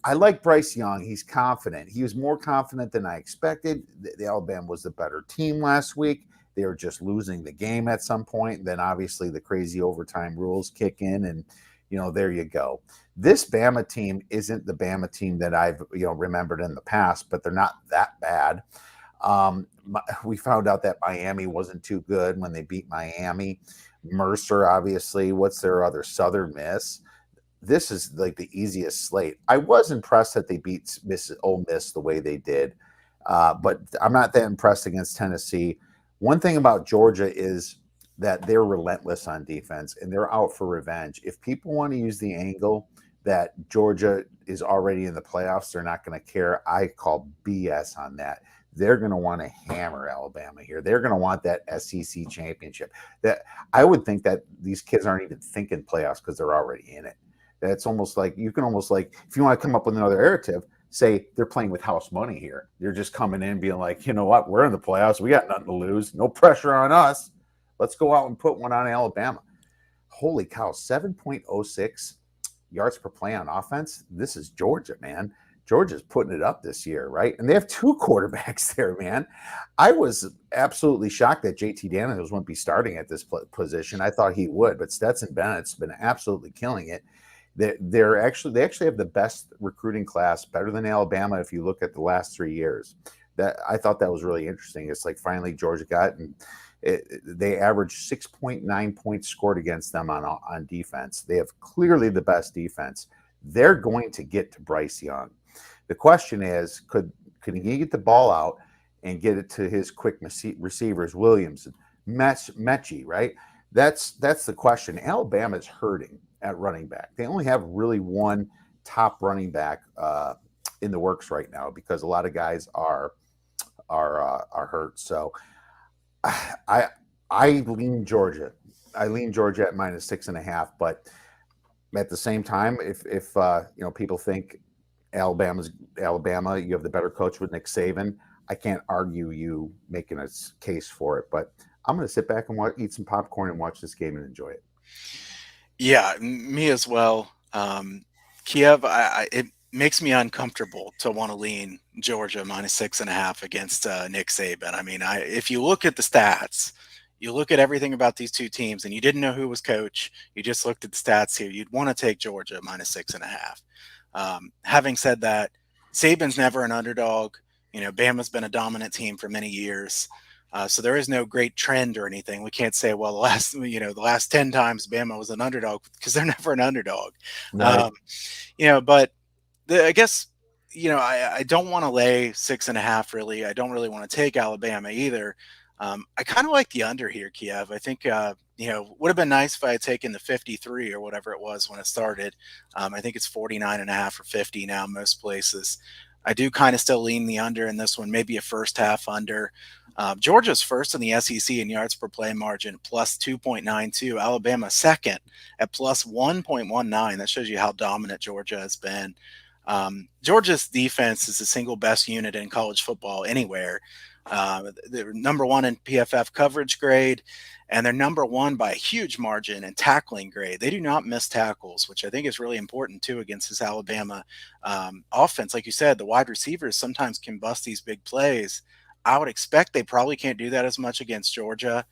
I like Bryce Young. He's confident. He was more confident than I expected. The Alabama was the better team last week. They were just losing the game at some point. Then obviously the crazy overtime rules kick in, and there you go. This Bama team isn't the Bama team that I've remembered in the past, but they're not that bad. We found out that Miami wasn't too good when they beat Miami. Mercer, obviously. What's their other? Southern Miss. This is like the easiest slate. I was impressed that they beat Ole Miss the way they did, but I'm not that impressed against Tennessee. One thing about Georgia is that they're relentless on defense and they're out for revenge. If people want to use the angle that Georgia is already in the playoffs, they're not going to care. I call BS on that. They're going to want to hammer Alabama here. They're going to want that SEC championship. That I would think that these kids aren't even thinking playoffs because they're already in it. That's almost like you can almost like if you want to come up with another narrative, say they're playing with house money here. They're just coming in being like, you know what, we're in the playoffs. We got nothing to lose. No pressure on us. Let's go out and put one on Alabama. Holy cow, 7.06 yards per play on offense. This is Georgia, man. Georgia's putting it up this year, right? And they have 2 quarterbacks there, man. I was absolutely shocked that JT Daniels wouldn't be starting at this position. I thought he would, but Stetson Bennett's been absolutely killing it. They actually have the best recruiting class, better than Alabama if you look at the last 3 years. That I thought that was really interesting. It's like finally Georgia got, and they averaged 6.9 points scored against them on defense. They have clearly the best defense. They're going to get to Bryce Young. The question is, could Can he get the ball out and get it to his quick receivers, Williams, Mechie, right? That's the question. Alabama's hurting at running back. They only have really one top running back in the works right now because a lot of guys are hurt. So I I lean Georgia. I lean Georgia at -6.5, but at the same time, if people think Alabama, you have the better coach with Nick Saban. I can't argue you making a case for it, but I'm going to sit back and eat some popcorn and watch this game and enjoy it. Yeah, me as well. Kiev, it makes me uncomfortable to want to lean Georgia -6.5 against Nick Saban. I mean, if you look at the stats, you look at everything about these two teams, and you didn't know who was coach, you just looked at the stats here, you'd want to take Georgia -6.5. Having said that, Saban's never an underdog. Bama's been a dominant team for many years. So there is no great trend or anything. We can't say, well, the last 10 times Bama was an underdog because they're never an underdog. Right. Um, but I guess, I don't want to lay 6.5 really. I don't really want to take Alabama either. I kind of like the under here, Kiev. I think, would have been nice if I had taken the 53 or whatever it was when it started. I think it's 49.5 or 50 now, most places. I do kind of still lean the under in this one, maybe a first half under. Georgia's first in the SEC in yards per play margin, plus 2.92. Alabama second at plus 1.19. That shows you how dominant Georgia has been. Georgia's defense is the single best unit in college football anywhere. They're number one in PFF coverage grade, and they're number one by a huge margin in tackling grade. They do not miss tackles, which I think is really important too against this Alabama offense. Like you said, the wide receivers sometimes can bust these big plays. I would expect they probably can't do that as much against Georgia.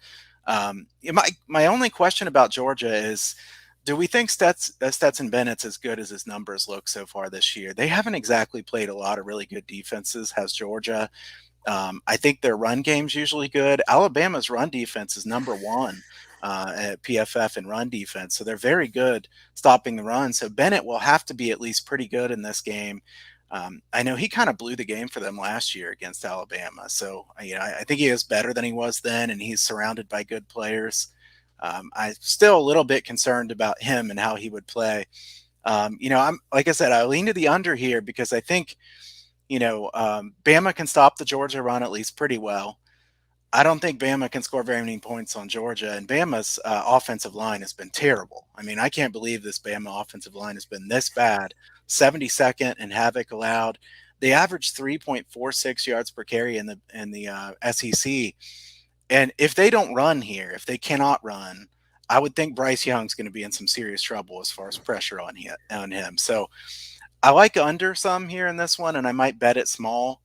My only question about Georgia is, do we think Stetson Bennett's as good as his numbers look so far this year? They haven't exactly played a lot of really good defenses, has Georgia. I think their run game's usually good. Alabama's run defense is number one at PFF in run defense, so they're very good stopping the run. So Bennett will have to be at least pretty good in this game. I know he kind of blew the game for them last year against Alabama, so I think he is better than he was then, and he's surrounded by good players. I'm still a little bit concerned about him and how he would play. I'm like I said, I lean to the under here because I think Bama can stop the Georgia run at least pretty well. I don't think Bama can score very many points on Georgia, and Bama's offensive line has been terrible. I mean, I can't believe this Bama offensive line has been this bad. 72nd in havoc allowed. They average 3.46 yards per carry in the SEC. And if they don't run here, if they cannot run, I would think Bryce Young's going to be in some serious trouble as far as pressure on him. So I like under some here in this one, and I might bet it small.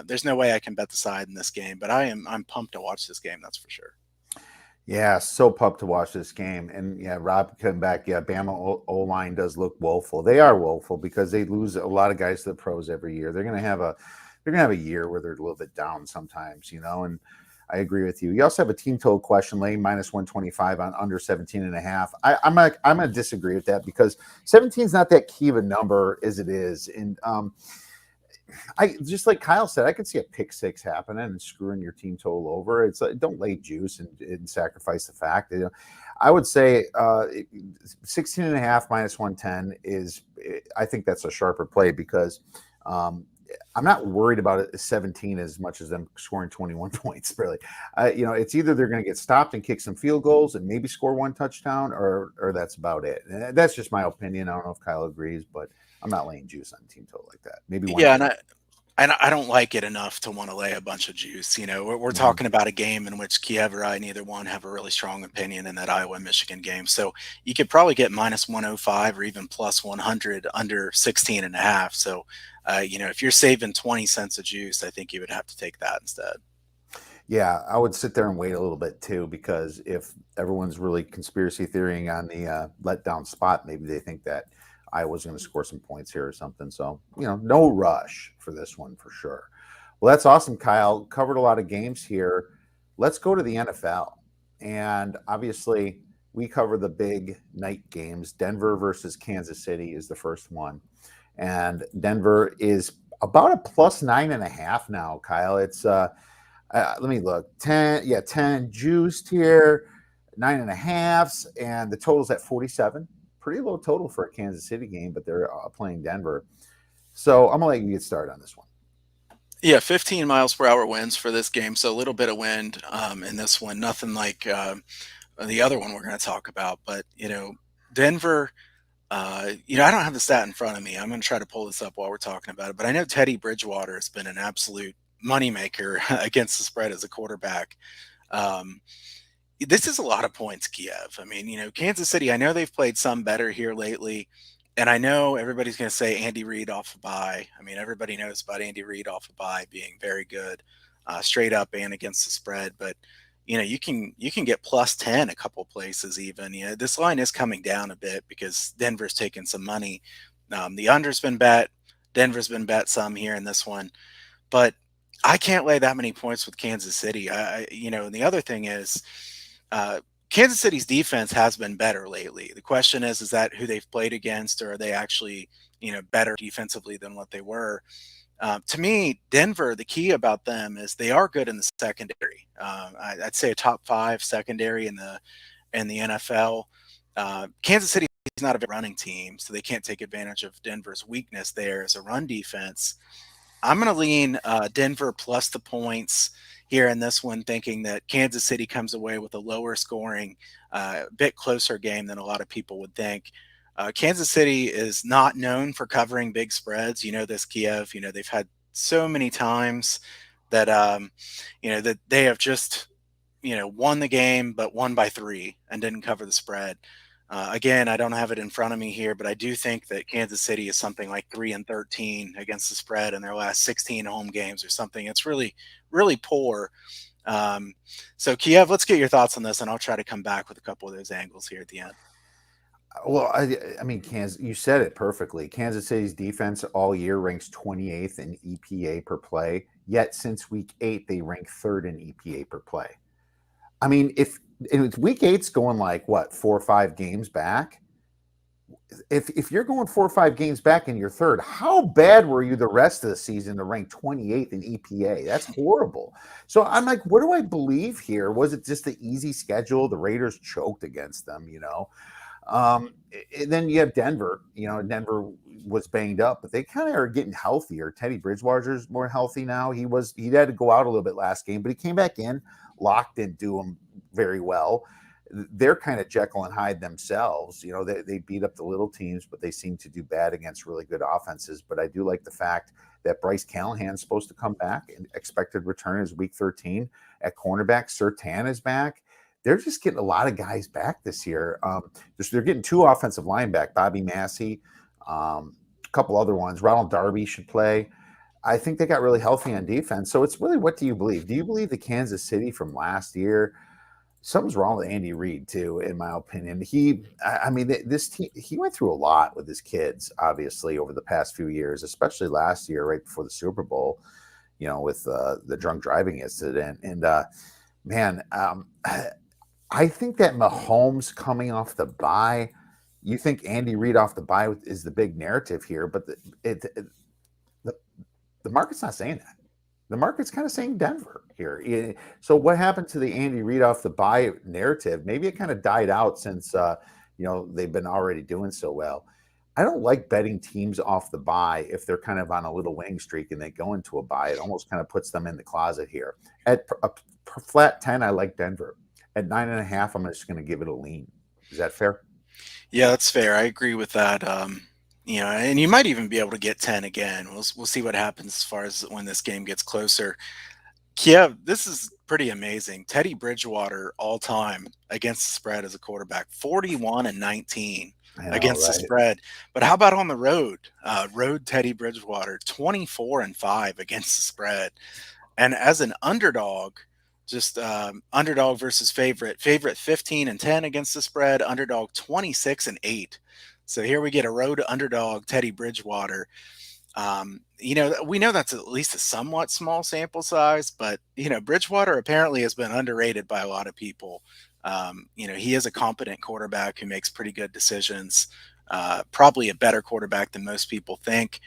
There's no way I can bet the side in this game, but I'm pumped to watch this game. That's for sure. Yeah, so pumped to watch this game. And yeah, Rob coming back. Yeah, Bama O line does look woeful. They are woeful because they lose a lot of guys to the pros every year. They're gonna have a year where they're a little bit down sometimes, and I agree with you. You also have a team total question laying -125 on under 17.5. I'm gonna disagree with that because 17 is not that key of a number as it is. And I just like Kyle said, I could see a pick six happening and screwing your team total over. It's like, don't lay juice and sacrifice the fact. I would say 16.5 -110 is, I think that's a sharper play because I'm not worried about it 17 as much as them scoring 21 points. Really, it's either they're going to get stopped and kick some field goals and maybe score one touchdown, or that's about it. And that's just my opinion. I don't know if Kyle agrees, but I'm not laying juice on team total like that. Maybe one. Yeah, and I don't like it enough to want to lay a bunch of juice. We're talking about a game in which Kiev or I, neither one, have a really strong opinion in that Iowa-Michigan game. So you could probably get -105 or even +100 under 16.5. So, if you're saving 20 cents of juice, I think you would have to take that instead. Yeah, I would sit there and wait a little bit too, because if everyone's really conspiracy theorying on the letdown spot, maybe they think that Iowa's going to score some points here or something. So, no rush for this one for sure. Well, that's awesome, Kyle. Covered a lot of games here. Let's go to the NFL. And obviously, we cover the big night games. Denver versus Kansas City is the first one. And Denver is, about a plus 9.5 now, Kyle. Let me look. 10, yeah, 10 juiced here, 9.5s, and the total's at 47. Pretty low total for a Kansas City game, but they're playing Denver. So I'm gonna let you get started on this one. Yeah, 15 miles per hour winds for this game, so a little bit of wind in this one. Nothing like the other one we're going to talk about, but Denver. I don't have the stat in front of me. I'm going to try to pull this up while we're talking about it, but I know Teddy Bridgewater has been an absolute moneymaker against the spread as a quarterback. Um, this is a lot of points, Kiev. I mean, Kansas City, I know they've played some better here lately. And I know everybody's going to say Andy Reid off a bye. I mean, everybody knows about Andy Reid off a bye being very good, straight up and against the spread. But you can get plus 10 a couple places even. This line is coming down a bit because Denver's taking some money. The under's been bet. Denver's been bet some here in this one, but I can't lay that many points with Kansas City. And the other thing is, uh, Kansas City's defense has been better lately. The question is that who they've played against, or are they actually, better defensively than what they were? To me, Denver, the key about them is they are good in the secondary. I'd say a top five secondary in the NFL. Kansas City is not a very running team, so they can't take advantage of Denver's weakness there as a run defense. I'm going to lean Denver plus the points here in this one, thinking that Kansas City comes away with a lower scoring, bit closer game than a lot of people would think. Kansas City is not known for covering big spreads. You know this, Kiev. They've had so many times that that they have just won the game, but won by 3 and didn't cover the spread. Again, I don't have it in front of me here, but I do think that Kansas City is something like 3-13 against the spread in their last 16 home games or something. It's really, really poor. So Kiev, let's get your thoughts on this, and I'll try to come back with a couple of those angles here at the end. Well, I mean, Kansas, you said it perfectly. Kansas City's defense all year ranks 28th in EPA per play. Yet since week 8, they rank third in EPA per play. I mean, if week 8's going like what 4 or 5 games back, if you're going 4 or 5 games back and you're third, how bad were you the rest of the season to rank 28th in EPA? That's horrible. So I'm like, what do I believe here? Was it just the easy schedule? The Raiders choked against them, and then you have Denver. Denver was banged up, but they kind of are getting healthier. Teddy Bridgewater's more healthy now. He had to go out a little bit last game, but he came back in. Locke didn't do him very well. They're kind of Jekyll and Hyde themselves. They beat up the little teams, but they seem to do bad against really good offenses. But I do like the fact that Bryce Callahan's supposed to come back, and expected return is week 13 at cornerback. Surtain is back. They're just getting a lot of guys back this year. They're getting 2 offensive line back, Bobby Massey, a couple other ones. Ronald Darby should play. I think they got really healthy on defense. So it's really, what do you believe? Do you believe the Kansas City from last year? Something's wrong with Andy Reid too, in my opinion. This team, he went through a lot with his kids, obviously, over the past few years, especially last year, right before the Super Bowl, with the drunk driving incident. And I think that Mahomes coming off the bye, you think Andy Reid off the bye is the big narrative here, but the market's not saying that. The market's kind of saying Denver here. So what happened to the Andy Reid off the bye narrative? Maybe it kind of died out since they've been already doing so well. I don't like betting teams off the bye if they're kind of on a little winning streak and they go into a bye. It almost kind of puts them in the closet here. At a flat 10, I like Denver. At 9.5, I'm just going to give it a lean. Is that fair? Yeah, that's fair. I agree with that. And you might even be able to get 10 again. We'll see what happens as far as when this game gets closer. Kiev, this is pretty amazing. Teddy Bridgewater all time against the spread as a quarterback, 41-19 I know, against the right? spread. But how about on the road? Road Teddy Bridgewater, 24-5 against the spread. And as an underdog, just underdog versus favorite. Favorite 15-10 against the spread. Underdog 26-8. So here we get a road underdog, Teddy Bridgewater. We know that's at least a somewhat small sample size, but Bridgewater apparently has been underrated by a lot of people. He is a competent quarterback who makes pretty good decisions. Probably a better quarterback than most people think.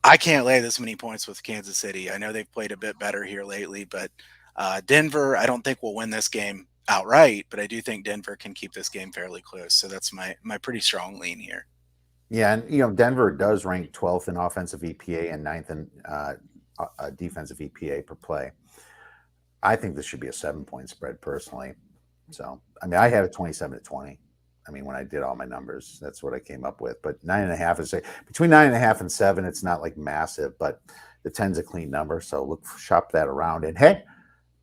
I can't lay this many points with Kansas City. I know they've played a bit better here lately, but Denver, I don't think will win this game outright, but I do think Denver can keep this game fairly close. So that's my pretty strong lean here. Yeah, and Denver does rank 12th in offensive EPA and ninth in defensive EPA per play. I think this should be a 7-point spread personally. So, I mean, I have it 27-20. I mean, when I did all my numbers, that's what I came up with. But 9.5 is between 9.5 and 7. It's not like massive, but the 10's a clean number. So shop that around. And hey,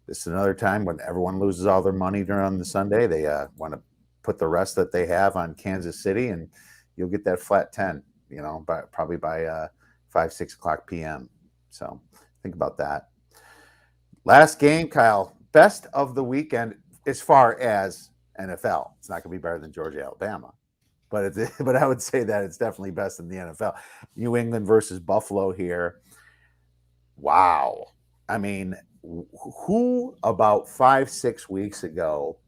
this is another time when everyone loses all their money during the Sunday. They want to put the rest that they have on Kansas City, and you'll get that flat 10. Probably by 5-6 o'clock p.m. So think about that. Last game, Kyle. Best of the weekend as far as NFL. It's not going to be better than Georgia, Alabama, but but I would say that it's definitely best in the NFL. New England versus Buffalo here. Wow. I mean, who about 5-6 weeks ago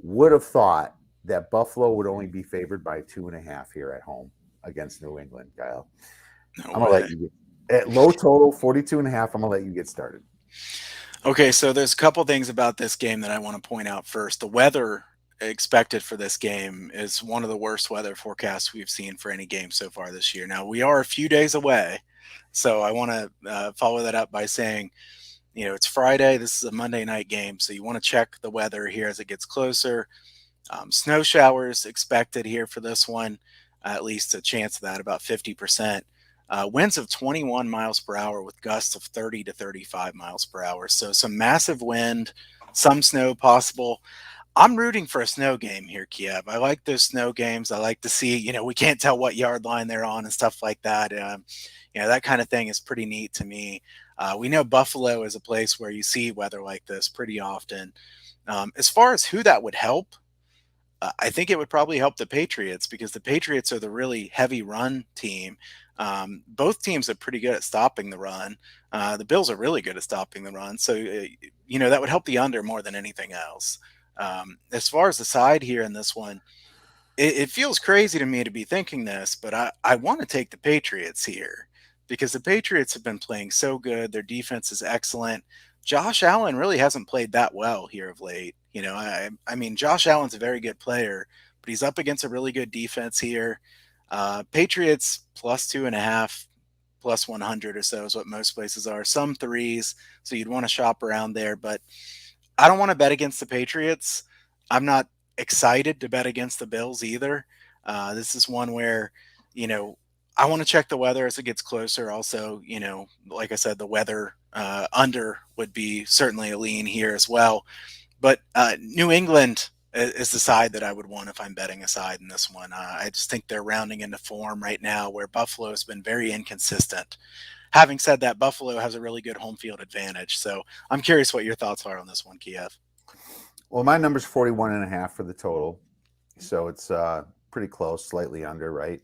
would have thought that Buffalo would only be favored by 2.5 here at home against New England, Kyle? No I'm gonna let way. you get at low total 42.5. I'm gonna let you get started. Okay, so there's a couple things about this game that I want to point out first. The weather expected for this game is one of the worst weather forecasts we've seen for any game so far this year. Now, we are a few days away, so I want to follow that up by saying, it's Friday. This is a Monday night game, so you want to check the weather here as it gets closer. Snow showers expected here for this one, at least a chance of that, about 50%. Winds of 21 miles per hour with gusts of 30 to 35 miles per hour. So some massive wind, some snow possible. I'm rooting for a snow game here, Kiev. I like those snow games. I like to see, we can't tell what yard line they're on and stuff like that. That kind of thing is pretty neat to me. We know Buffalo is a place where you see weather like this pretty often. As far as who that would help, I think it would probably help the Patriots because the Patriots are the really heavy run team. Both teams are pretty good at stopping the run. The Bills are really good at stopping the run. So, that would help the under more than anything else. As far as the side here in this one, it feels crazy to me to be thinking this, but I want to take the Patriots here because the Patriots have been playing so good. Their defense is excellent. Josh Allen really hasn't played that well here of late. I mean, Josh Allen's a very good player, but he's up against a really good defense here. Patriots +2.5, +100 or so is what most places are. Some threes, so you'd want to shop around there, but I don't want to bet against the Patriots. I'm not excited to bet against the Bills either. This is one where, you know, I want to check the weather as it gets closer. Also, like I said, the weather under would be certainly a lean here as well. But New England is the side that I would want if I'm betting a side in this one. I just think they're rounding into form right now where Buffalo has been very inconsistent. Having said that, Buffalo has a really good home field advantage. So I'm curious what your thoughts are on this one, Kiev. Well, my number's 41.5 for the total. So it's pretty close, slightly under, right?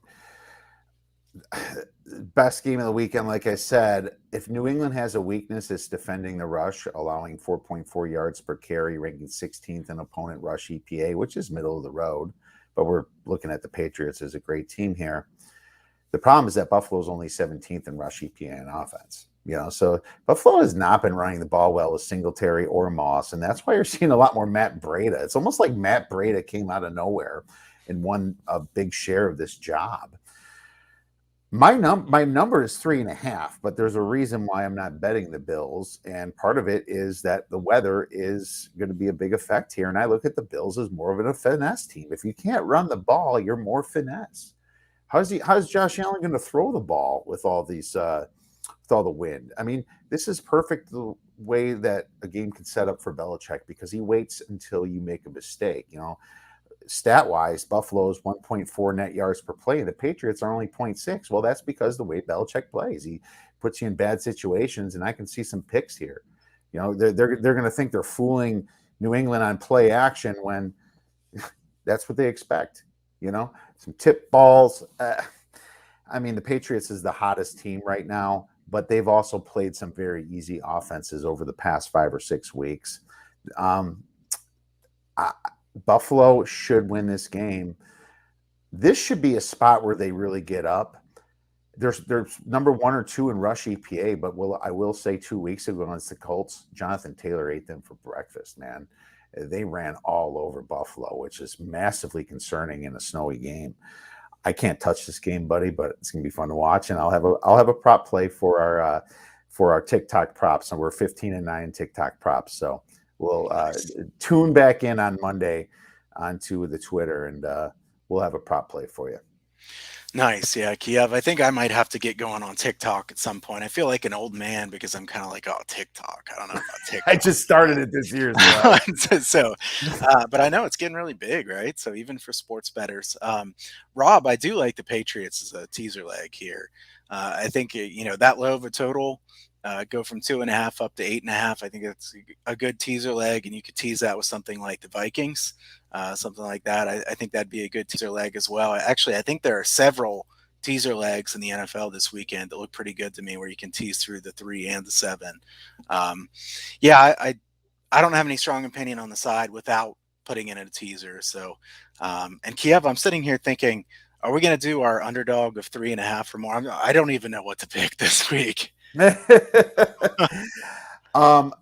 Best game of the weekend, like I said, if New England has a weakness, it's defending the rush, allowing 4.4 yards per carry, ranking 16th in opponent rush EPA, which is middle of the road. But we're looking at the Patriots as a great team here. The problem is that Buffalo's only 17th in rush EPA and offense. So Buffalo has not been running the ball well with Singletary or Moss, and that's why you're seeing a lot more Matt Breida. It's almost like Matt Breida came out of nowhere and won a big share of this job. My number is 3.5, but there's a reason why I'm not betting the Bills, and part of it is that the weather is going to be a big effect here. And I look at the Bills as more of a finesse team. If you can't run the ball, you're more finesse. How's Josh Allen going to throw the ball with all these with all the wind? I mean, this is perfect the way that a game can set up for Belichick because he waits until you make a mistake. Stat wise, Buffalo's 1.4 net yards per play. The Patriots are only 0.6. Well, that's because the way Belichick plays. He puts you in bad situations, and I can see some picks here. They're going to think they're fooling New England on play action when that's what they expect. Some tip balls. I mean, the Patriots is the hottest team right now, but they've also played some very easy offenses over the past 5 or 6 weeks. Buffalo should win this game. This should be a spot where they really get up. They're number 1 or 2 in rush EPA, but I will say 2 weeks ago against the Colts, Jonathan Taylor ate them for breakfast. Man, they ran all over Buffalo, which is massively concerning in a snowy game. I can't touch this game, buddy, but it's gonna be fun to watch, and I'll have a prop play for our TikTok props, and we're 15-9 TikTok props. So we'll Nice. tune back in on Monday onto the Twitter, and we'll have a prop play for you. Nice. Yeah, Kiev. I think I might have to get going on TikTok at some point. I feel like an old man because I'm kind of like, oh, TikTok. I don't know about I TikTok. just started it this year, so So, but I know it's getting really big, right? So even for sports bettors, Rob, I do like the Patriots as a teaser leg here. I think that low of a total, go from 2.5 up to 8.5. I think that's a good teaser leg, and you could tease that with something like the Vikings, something like that. I think that'd be a good teaser leg as well. Actually, I think there are several teaser legs in the NFL this weekend that look pretty good to me, where you can tease through the 3 and the 7. Um, yeah, I don't have any strong opinion on the side without putting in a teaser. So, and Kiev, I'm sitting here thinking, are we going to do our underdog of 3.5 or more? I don't even know what to pick this week. um,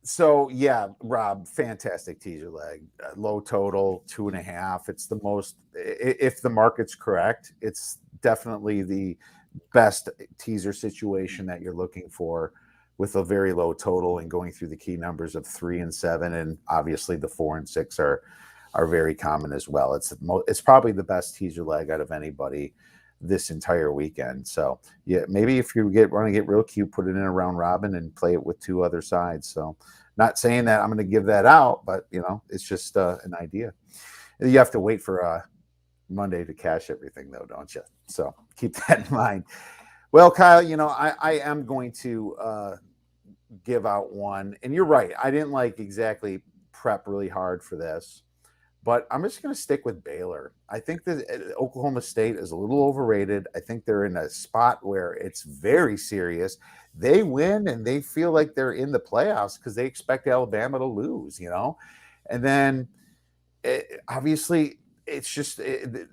so yeah, Rob, fantastic teaser leg, low total 2.5. It's the most, if the market's correct, it's definitely the best teaser situation that you're looking for, with a very low total and going through the key numbers of 3 and 7, and obviously the 4 and 6 are very common as well. It's probably the best teaser leg out of anybody this entire weekend. So yeah, maybe if you want to get real cute, put it in a round robin and play it with 2 other sides. So not saying that I'm going to give that out, but it's just an idea. You have to wait for Monday to cash everything, though, don't you? So keep that in mind. Well, Kyle, I am going to give out one, and you're right. I didn't exactly prep really hard for this, but I'm just going to stick with Baylor. I think that Oklahoma State is a little overrated. I think they're in a spot where it's very serious. They win and they feel like they're in the playoffs because they expect Alabama to lose, and then obviously it's just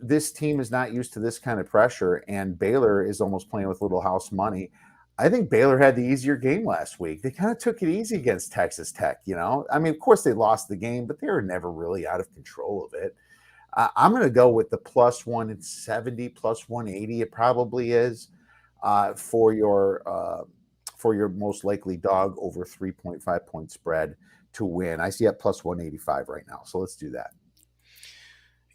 this team is not used to this kind of pressure, and Baylor is almost playing with little house money. I think Baylor had the easier game last week. They kind of took it easy against Texas Tech. I mean, of course they lost the game, but they were never really out of control of it. I'm going to go with the plus 170, plus 180. It probably is for your most likely dog over 3.5 point spread to win. I see at plus 185 right now. So let's do that.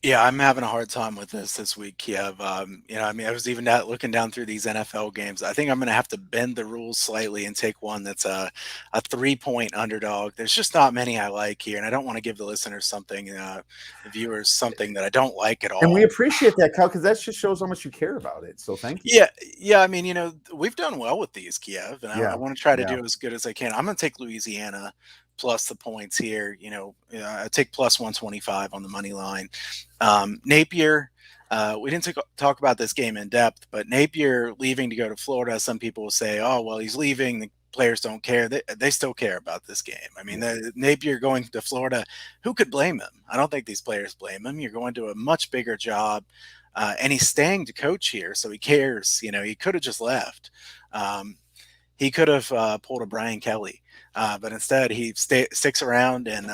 Yeah, I'm having a hard time with this week, Kiev. I mean, I was even looking down through these NFL games. I think I'm going to have to bend the rules slightly and take one that's a 3-point underdog. There's just not many I like here, and I don't want to give the listeners something, the viewers something that I don't like at And we all. appreciate that, Kyle, because that just shows how much you care about it. So thank you. Yeah, yeah. I mean, we've done well with these, Kiev, and I Yeah. want to try to Yeah. do as good as I can. I'm going to take Louisiana plus the points here. I take plus 125 on the money line. Napier, we didn't talk about this game in depth, but Napier leaving to go to Florida. Some people will say, "Oh, well, he's leaving. The players don't care." They still care about this game. I mean, Napier going to Florida, who could blame him? I don't think these players blame him. You're going to a much bigger job. And he's staying to coach here, so he cares. He could have just left. He could have pulled a Brian Kelly, but instead he sticks around, and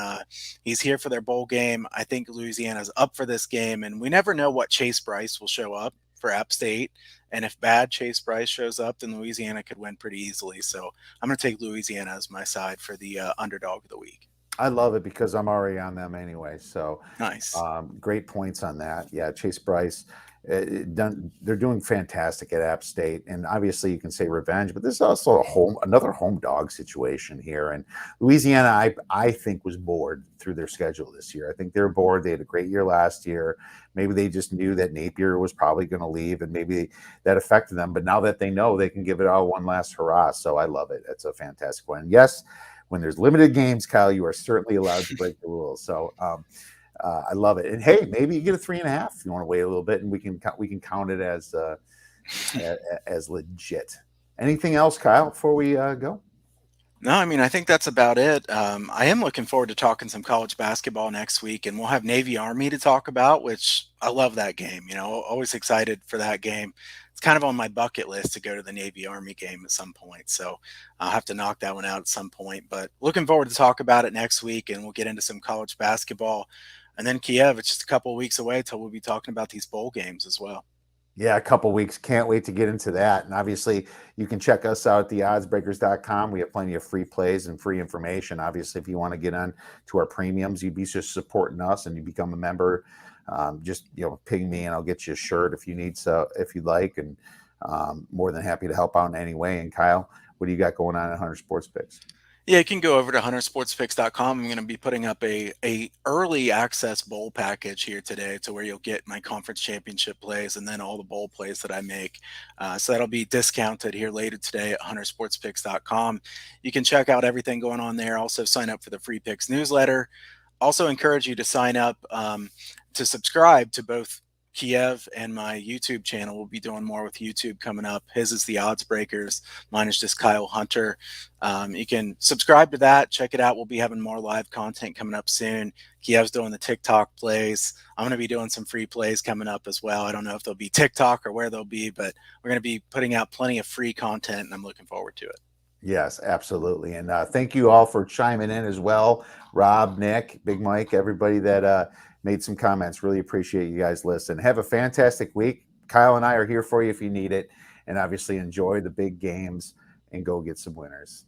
he's here for their bowl game. I think Louisiana's up for this game, and we never know what Chase Bryce will show up for App State. And if bad Chase Bryce shows up, then Louisiana could win pretty easily. So I'm going to take Louisiana as my side for the underdog of the week. I love it because I'm already on them anyway. So Nice. great points on that. Yeah, Chase Bryce, they're doing fantastic at App State, and obviously you can say revenge, but this is also another home dog situation here. And Louisiana, I think, was bored through their schedule this year. I think they're bored. They had a great year last year. Maybe they just knew that Napier was probably going to leave, and maybe that affected them. But now that they know, they can give it all one last hurrah. So I love it. It's a fantastic one. Yes, when there's limited games, Kyle, you are certainly allowed to break the rules. So I love it. And hey, maybe you get a 3.5 if you want to wait a little bit, and we can count it as legit. Anything else, Kyle, before we go? No, I mean, I think that's about it. I am looking forward to talking some college basketball next week, and we'll have Navy Army to talk about, which I love that game. Always excited for that game. It's kind of on my bucket list to go to the Navy Army game at some point. So I'll have to knock that one out at some point. But looking forward to talk about it next week, and we'll get into some college basketball. And then Kiev, it's just a couple of weeks away until we'll be talking about these bowl games as well. Yeah, a couple weeks. Can't wait to get into that. And obviously, you can check us out at theoddsbreakers.com. We have plenty of free plays and free information. Obviously, if you want to get on to our premiums, you'd be just supporting us and you become a member. Just ping me and I'll get you a shirt if you need so if you'd like. And more than happy to help out in any way. And Kyle, what do you got going on at Hunter Sports Picks? Yeah, you can go over to huntersportsfix.com. I'm going to be putting up a early access bowl package here today to where you'll get my conference championship plays and then all the bowl plays that I make. So that'll be discounted here later today at huntersportsfix.com. You can check out everything going on there. Also sign up for the free picks newsletter. Also encourage you to sign up to subscribe to both Kiev and my YouTube channel. We'll be doing more with YouTube coming up. His is the Odds Breakers. Mine is just Kyle Hunter. You can subscribe to that. Check it out. We'll be having more live content coming up soon. Kiev's doing the TikTok plays. I'm going to be doing some free plays coming up as well. I don't know if they'll be TikTok or where they'll be, but we're going to be putting out plenty of free content, and I'm looking forward to it. Yes, absolutely. And thank you all for chiming in as well. Rob, Nick, Big Mike, everybody that made some comments. Really appreciate you guys listening. Have a fantastic week. Kyle and I are here for you if you need it. And obviously enjoy the big games and go get some winners.